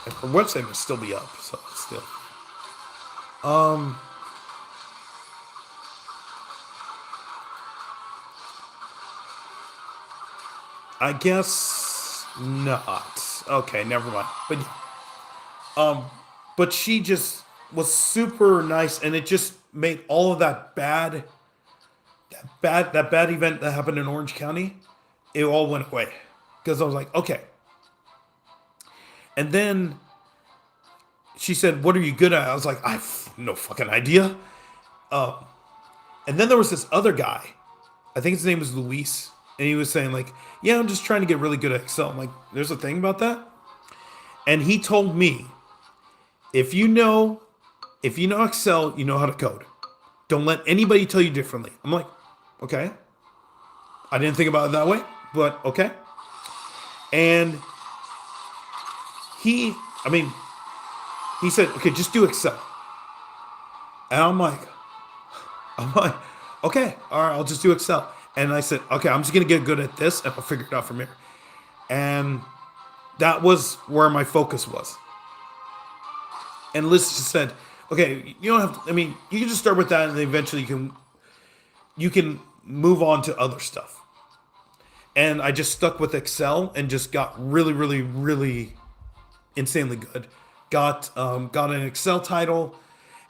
Her website must still be up. So still. I guess not. Okay, never mind. But she just was super nice, and it just made all of that bad event that happened in Orange County, it all went away because I was like, okay. And then she said, "What are you good at?" I was like, "I have no fucking idea." And then there was this other guy. I think his name was Luis. And he was saying like, yeah, I'm just trying to get really good at Excel. I'm like, there's a thing about that. And he told me, if you know Excel, you know how to code. Don't let anybody tell you differently. I'm like, okay. I didn't think about it that way, but okay. And he said, okay, just do Excel. And I'm like, okay, all right, I'll just do Excel. And I said, okay, I'm just going to get good at this, and I'll figure it out from here. And that was where my focus was. And Liz just said, okay, you don't have to, you can just start with that, and then eventually you can move on to other stuff. And I just stuck with Excel and just got really, really, really insanely good. Got an Excel title,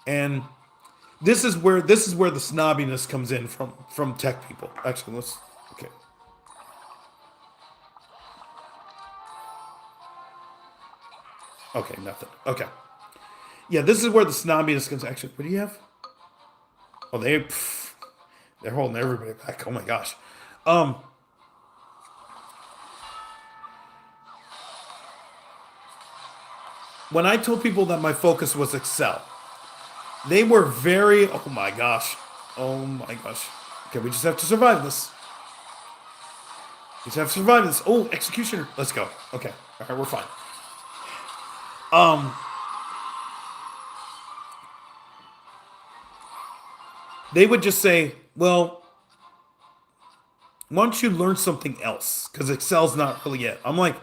and This is where the snobbiness comes in from tech people. Actually, okay. Okay, nothing. Okay. Yeah, this is where the snobbiness comes. Actually, what do you have? Oh, they're holding everybody back. Oh my gosh. When I told people that my focus was Excel, they were very, oh my gosh. Okay, we just have to survive this. We just have to survive this. Oh, executioner. Let's go. Okay. All right, we're fine. They would just say, well, why don't you learn something else? Because Excel's not really it. I'm like,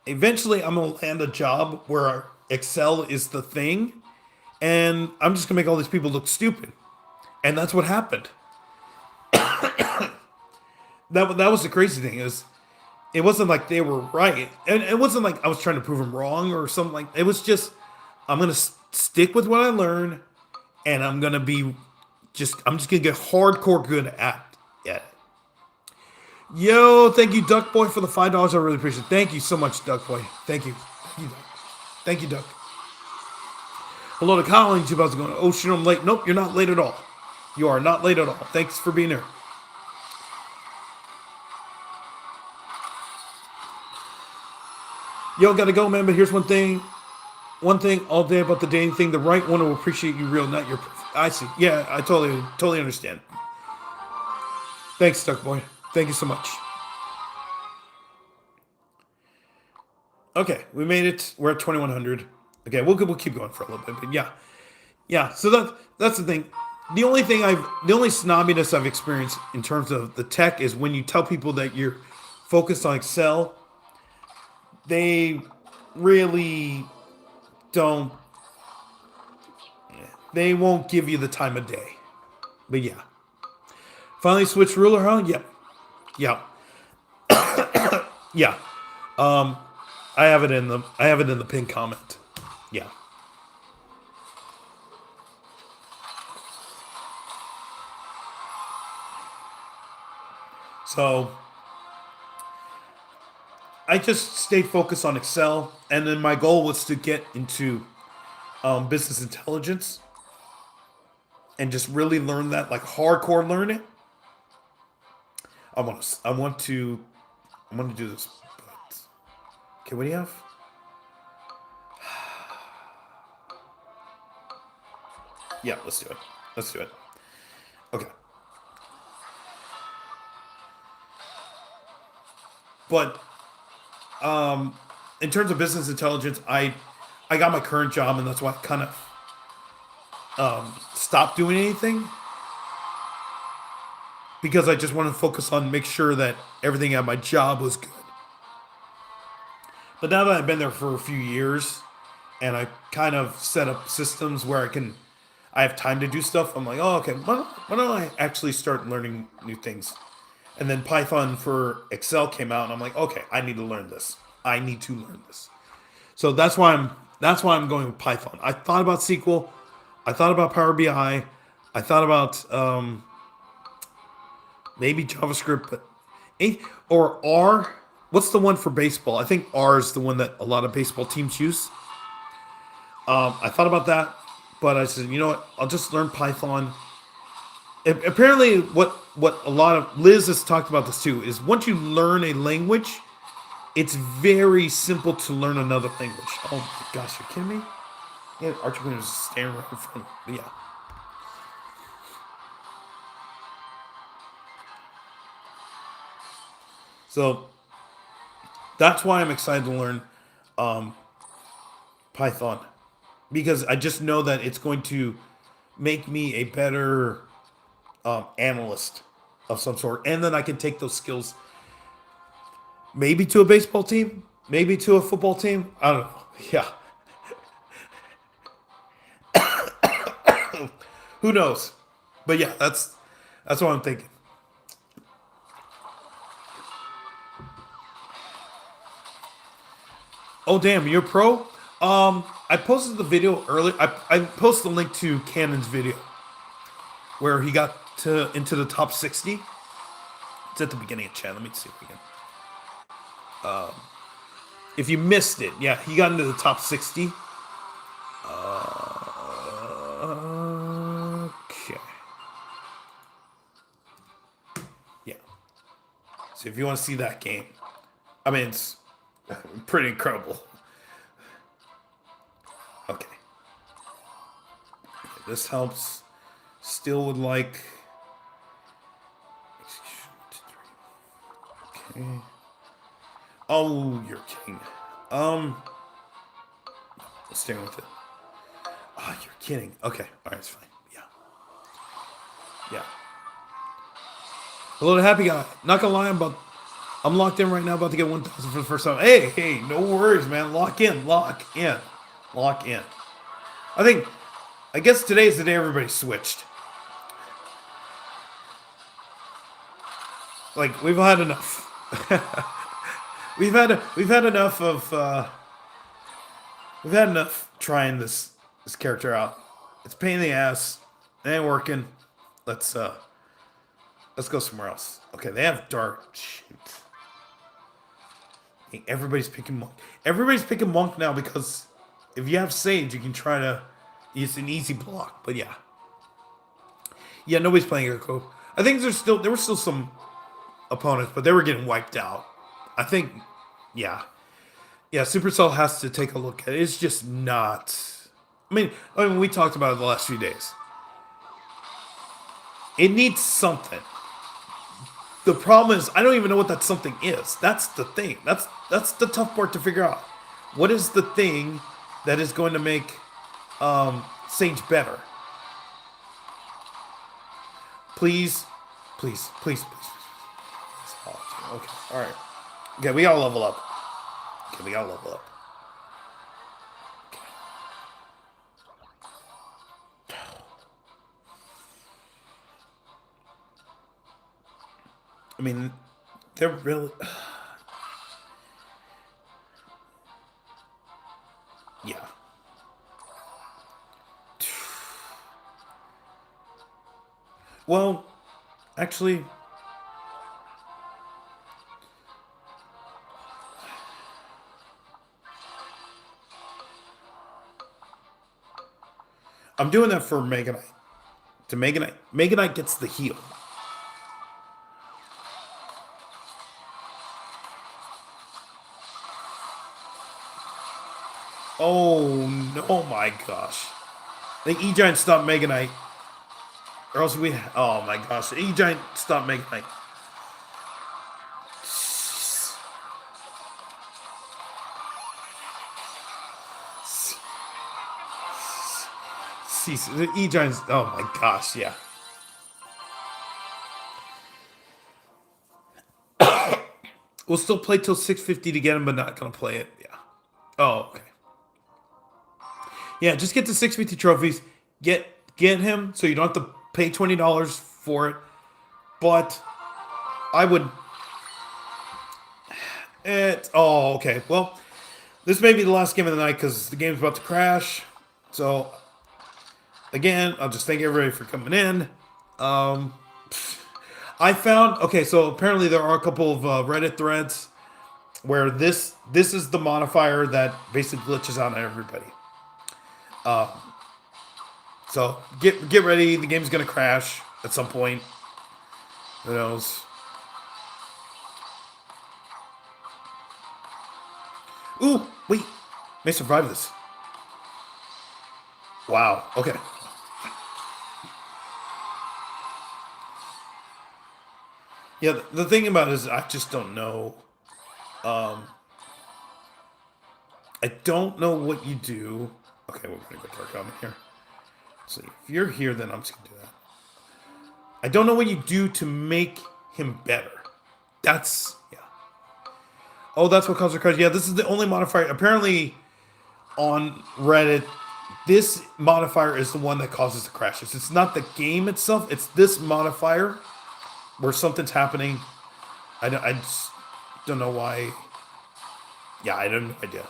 eventually I'm going to land a job where Excel is the thing. And I'm just going to make all these people look stupid. And that's what happened. That was the crazy thing. It wasn't like they were right. And it wasn't like I was trying to prove them wrong or something like that. It was just, I'm going to stick with what I learn. And I'm just going to get hardcore good at it. Yo, thank you, Duck Boy, for the $5. I really appreciate it. Thank you so much, Duck Boy. Thank you. Thank you, Duck. Hello to Colin. You're about to go, oh shit, I'm late. Nope, you're not late at all. You are not late at all. Thanks for being here. Yo, gotta go, man, but here's one thing all day about the dating thing. The right one will appreciate you real, not your... I see. Yeah, I totally understand. Thanks, Duck Boy. Thank you so much. Okay, we made it. We're at 2100. Okay, we'll keep going for a little bit, but yeah. So that's the thing. The only snobbiness I've experienced in terms of the tech is when you tell people that you're focused on Excel, they really don't. They won't give you the time of day. But yeah, finally switched ruler, huh? Yeah. Yeah. I have it in the pinned comment. Yeah. So I just stayed focused on Excel, and then my goal was to get into business intelligence and just really learn that, like hardcore learn it. I want to do this. But, okay, what do you have? Yeah, let's do it. Let's do it. Okay. But in terms of business intelligence, I got my current job, and that's why I kind of stopped doing anything because I just wanted to focus on make sure that everything at my job was good. But now that I've been there for a few years, and I kind of set up systems where I have time to do stuff. I'm like, oh, okay, why don't I actually start learning new things? And then Python for Excel came out, and I'm like, okay, I need to learn this. I need to learn this. So that's why I'm going with Python. I thought about SQL, I thought about Power BI, I thought about maybe JavaScript, but or R. What's the one for baseball? I think R is the one that a lot of baseball teams use. I thought about that, but I said, you know what? I'll just learn Python. Apparently, what a lot of Liz has talked about this too is once you learn a language, it's very simple to learn another language. Oh my gosh, you're kidding me? Yeah, Archie Quinn is standing right in front of me. Yeah. So that's why I'm excited to learn Python because I just know that it's going to make me a better analyst of some sort, and then I can take those skills maybe to a baseball team, maybe to a football team. I don't know. Yeah, who knows? But yeah, that's what I'm thinking. Oh damn, you're pro. I posted the video earlier. I posted a link to Cannon's video where he got to into the top 60. It's at the beginning of chat. Let me see if we can. If you missed it, yeah, he got into the top 60. Okay. Yeah. So if you want to see that game, I mean, it's pretty incredible. Okay. This helps. Still would like. Okay. Oh, you're kidding. Um, let's stay with it. Oh, you're kidding. Okay. All right, it's fine. Yeah. Yeah. Hello to Happy Guy. Not gonna lie, I'm locked in right now, about to get 1,000 for the first time. Hey, no worries, man. Lock in, lock in, lock in. I guess today is the day everybody switched. Like we've had enough. We've had enough of we've had enough trying this character out. It's a pain in the ass. It ain't working. Let's uh let's go somewhere else. Okay, they have dart. Shoot. Everybody's picking monk. Everybody's picking monk now because if you have sage, you can try to. It's an easy block, but yeah, yeah. Nobody's playing Echo. I think there were still some opponents, but they were getting wiped out. I think, yeah, yeah. Supercell has to take a look at it. It's just not. I mean, we talked about it the last few days. It needs something. The problem is I don't even know what that something is. That's the thing. That's the tough part to figure out. What is the thing that is going to make Sage better? Please, please, please. Okay, all right. Okay, we gotta level up. Okay, we gotta level up. I mean, they're really. Well, actually, I'm doing that for Mega Knight. To Mega Knight. Mega Knight gets the heal. Oh, no, oh my gosh. I think E-Giant stopped Mega Knight. Or else we... Oh my gosh. E-Giant stopped Mega Knight. E-Giant's... Oh my gosh, yeah. We'll still play till 6:50 to get him, but not gonna play it. Yeah. Oh, okay. Yeah, just get the 650 trophies. Get him so you don't have to pay $20 for it. But I would. Oh, okay. Well, this may be the last game of the night because the game's about to crash. So, again, I'll just thank everybody for coming in. I found, okay, so apparently there are a couple of Reddit threads where this is the modifier that basically glitches out on everybody. So get ready. The game's gonna crash at some point. Who knows? Ooh, wait, may survive this. Wow. Okay. Yeah, the thing about it is I just don't know. I don't know what you do. Okay, we're gonna go to our comment here. So if you're here, then I'm just gonna do that. I don't know what you do to make him better. That's yeah. Oh, that's what causes the crash. Yeah, this is the only modifier. Apparently, on Reddit, this modifier is the one that causes the crashes. It's not the game itself. It's this modifier where something's happening. I just don't know why. Yeah, I have no idea.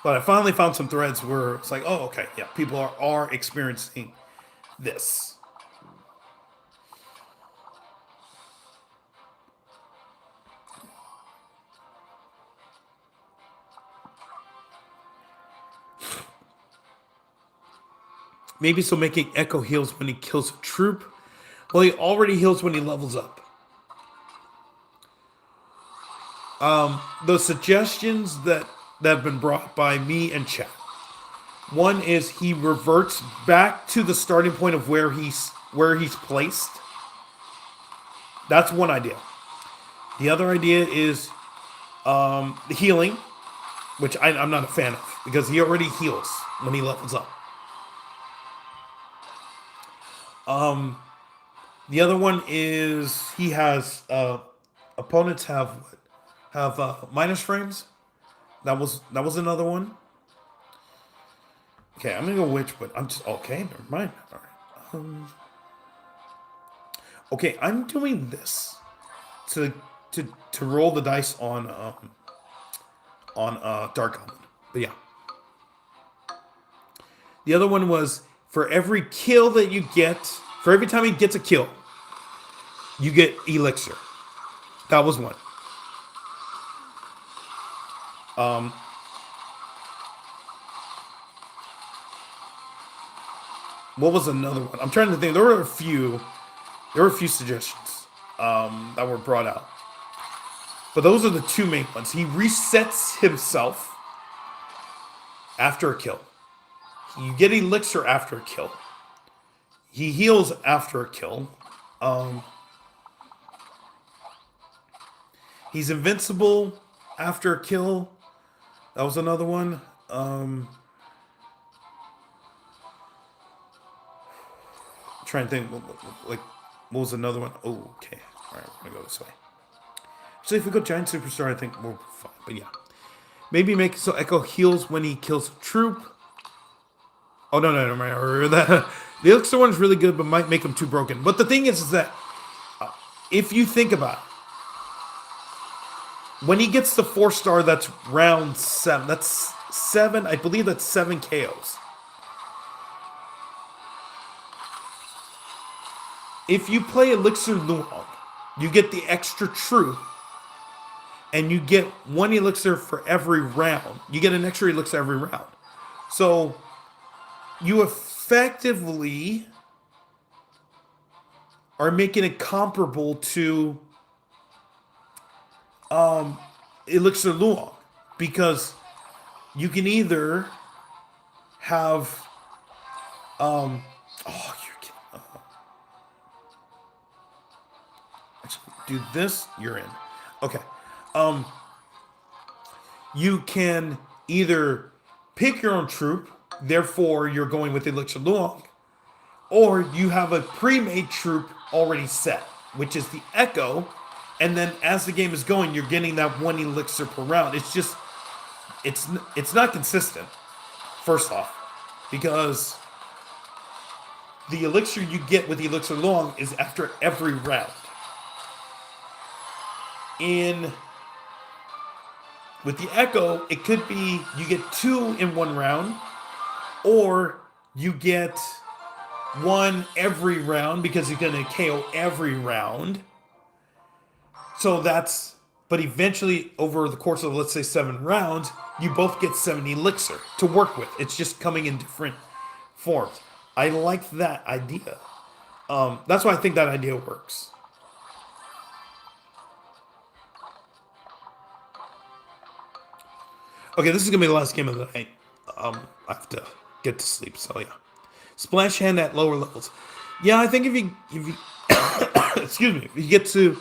But I finally found some threads where it's like, oh, okay, yeah, people are experiencing this. Maybe so making Echo heals when he kills a troop. Well, he already heals when he levels up. The suggestions that have been brought by me and chat. One is he reverts back to the starting point of where he's placed. That's one idea. The other idea is the healing, which I'm not a fan of because he already heals when he levels up. The other one is he has opponents have minus frames. That was another one. Okay, I'm gonna go witch, but I'm just okay. Never mind. All right. Okay, I'm doing this to roll the dice on Dark Omen. But yeah, the other one was for every kill that you get, for every time he gets a kill, you get elixir. That was one. What was another one? I'm trying to think. There were a few suggestions that were brought out, but those are the two main ones. He resets himself after a kill. You get elixir after a kill. He heals after a kill. He's invincible after a kill. That was another one. Trying to think, like, what was another one? Oh, okay. All right, we're gonna go this way. So if we go Giant Superstar, I think we're fine. But yeah, maybe make it so Echo heals when he kills a troop. Oh no, the elixir one's really good, but might make him too broken. But the thing is that if you think about it, When he gets the 4-star, that's round 7. That's 7. I believe that's 7 KOs. If you play Elixir Luong, you get the extra truth, and you get 1 elixir for every round. You get an extra elixir every round. So you effectively are making it comparable to Elixir Luong, because you can either have oh, you're kidding. Actually, do this, you're in. Okay. You can either pick your own troop, therefore you're going with Elixir Luong, or you have a pre-made troop already set, which is the Echo, and then as the game is going, you're getting that 1 elixir per round. It's just, it's not consistent, first off, because the elixir you get with Elixir Luong is after every round. With the Echo, it could be you get 2 in 1 round, or you get 1 every round because you're going to KO every round. So that's, but eventually over the course of, let's say, 7 rounds, you both get 7 elixir to work with. It's just coming in different forms. I like that idea. That's why I think that idea works. Okay, this is gonna be the last game of the night. I have to get to sleep, so yeah. Splash hand at lower levels. Yeah, I think if you excuse me, if you get to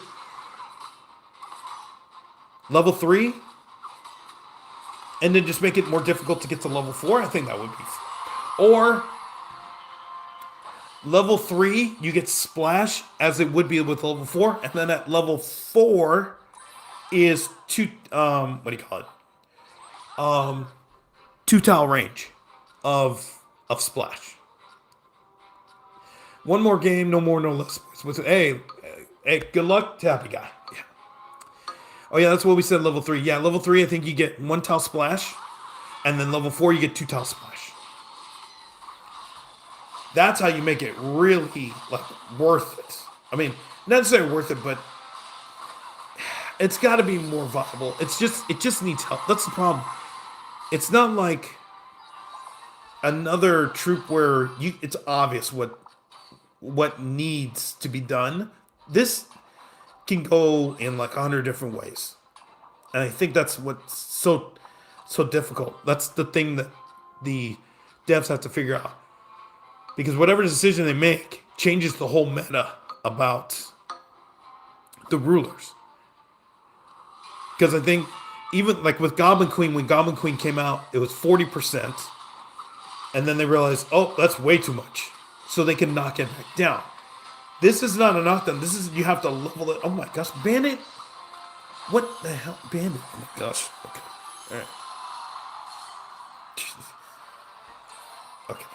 level 3 and then just make it more difficult to get to level 4, I think that would be. Or level 3, you get splash as it would be with level 4, and then at level 4 is 2 what do you call it? 2 tile range of splash. One more game, no more, no less. Hey, good luck, Tappy Guy. Yeah. Oh yeah, that's what we said. Level 3. Yeah, level 3. I think you get 1 tile splash, and then level 4 you get 2 tile splash. That's how you make it really worth it. I mean, not necessarily worth it, but it's got to be more viable. It just needs help. That's the problem. It's not like another troop where it's obvious what needs to be done. This can go in 100 different ways, and I think that's what's so difficult. That's the thing that the devs have to figure out, because whatever decision they make changes the whole meta about the rulers. Because I think even with Goblin Queen, when Goblin Queen came out, it was 40%. And then they realized, oh, that's way too much. So they can knock it back down. This is not a knockdown. This is, you have to level it. Oh my gosh, Bandit. What the hell? Bandit. Oh my gosh. Okay. All right. Okay.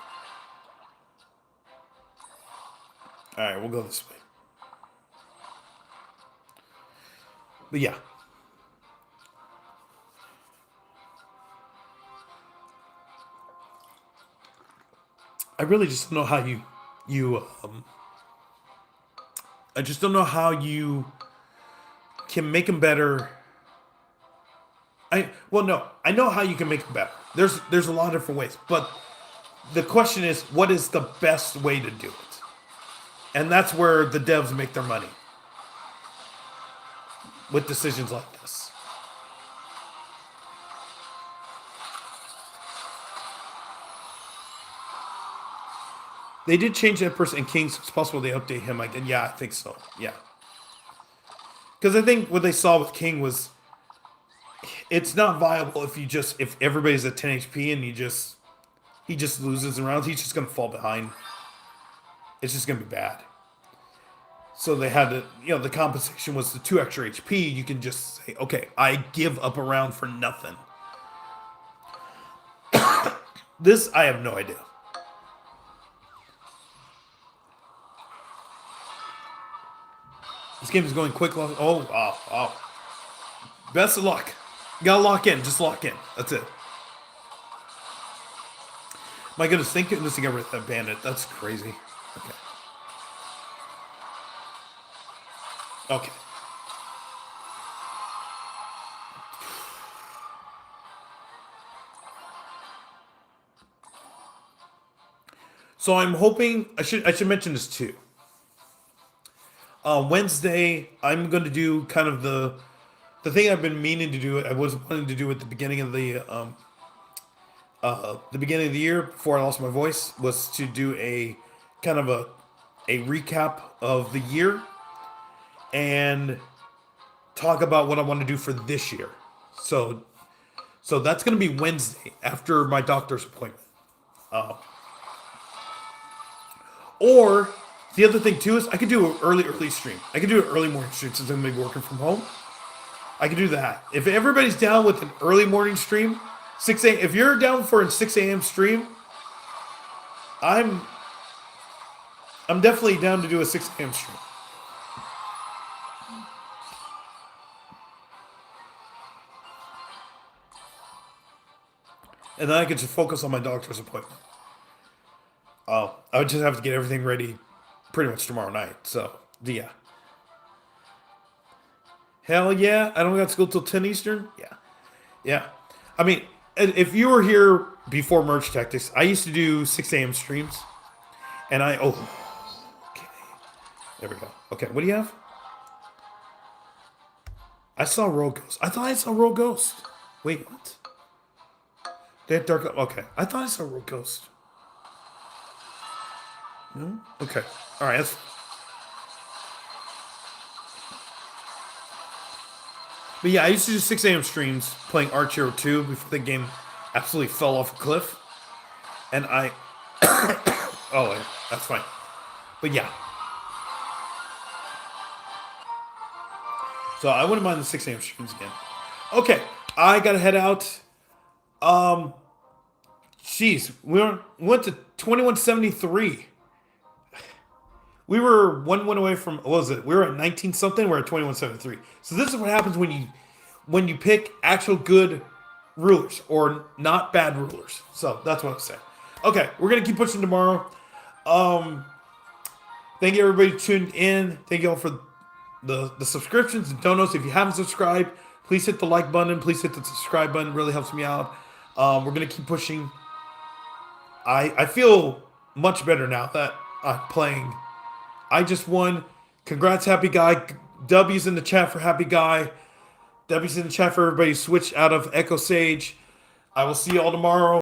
All right, we'll go this way. But yeah. I really just don't know how I just don't know how you can make them better. I know how you can make them better. There's a lot of different ways, but the question is, what is the best way to do it? And that's where the devs make their money, with decisions like this. They did change that person in King, so it's possible they update him. Yeah, I think so. Yeah. Because I think what they saw with King was, it's not viable if everybody's at 10 HP and he just loses rounds. He's just going to fall behind. It's just going to be bad. So they had to, the compensation was the 2 extra HP. You can just say, okay, I give up a round for nothing. This, I have no idea. This game is going quick. Oh. Best of luck. You gotta lock in. Just lock in. That's it. My goodness, thank goodness you got rid of that bandit. That's crazy. Okay. Okay. So I'm hoping I should mention this too. Wednesday, I'm going to do kind of the thing I've been meaning to do. I was wanting to do at the beginning of the year before I lost my voice was to do a kind of a recap of the year and talk about what I want to do for this year. So that's going to be Wednesday after my doctor's appointment. Or the other thing too is I could do an early stream. I could do an early morning stream since I'm going to be working from home. I could do that. If everybody's down with an early morning stream, 6 a.m. If you're down for a 6 a.m. stream, I'm definitely down to do a 6 a.m. stream. And then I could just focus on my doctor's appointment. I would just have to get everything ready pretty much tomorrow night. So, yeah. Hell yeah. I don't got school till 10 Eastern? Yeah. Yeah. I mean, if you were here before Merge Tactics, I used to do 6 a.m. streams. And okay. There we go. Okay, what do you have? I saw Rogue Ghost. I thought I saw Rogue Ghost. Wait, what? They had Dark... Okay, I thought I saw Rogue Ghost. No? Okay. All right, that's... But yeah, I used to do 6 a.m. streams playing Arch Hero 2 before the game absolutely fell off a cliff. And I... oh, that's fine. But yeah. So I wouldn't mind the 6 a.m. streams again. Okay, I gotta head out. Jeez, we went to 2173. We were one win away from, what was it? We were at 19 something. We're at 2173. So this is what happens when you pick actual good rulers or not bad rulers. So that's what I'm saying. Okay, we're gonna keep pushing tomorrow. Thank you everybody who tuned in. Thank you all for the subscriptions and donuts. If you haven't subscribed, please hit the like button. Please hit the subscribe button. It really helps me out. We're gonna keep pushing. I feel much better now that I'm playing. I just won. Congrats, Happy Guy. W's in the chat for Happy Guy. W's in the chat for everybody switch out of Echo Sage. I will see you all tomorrow.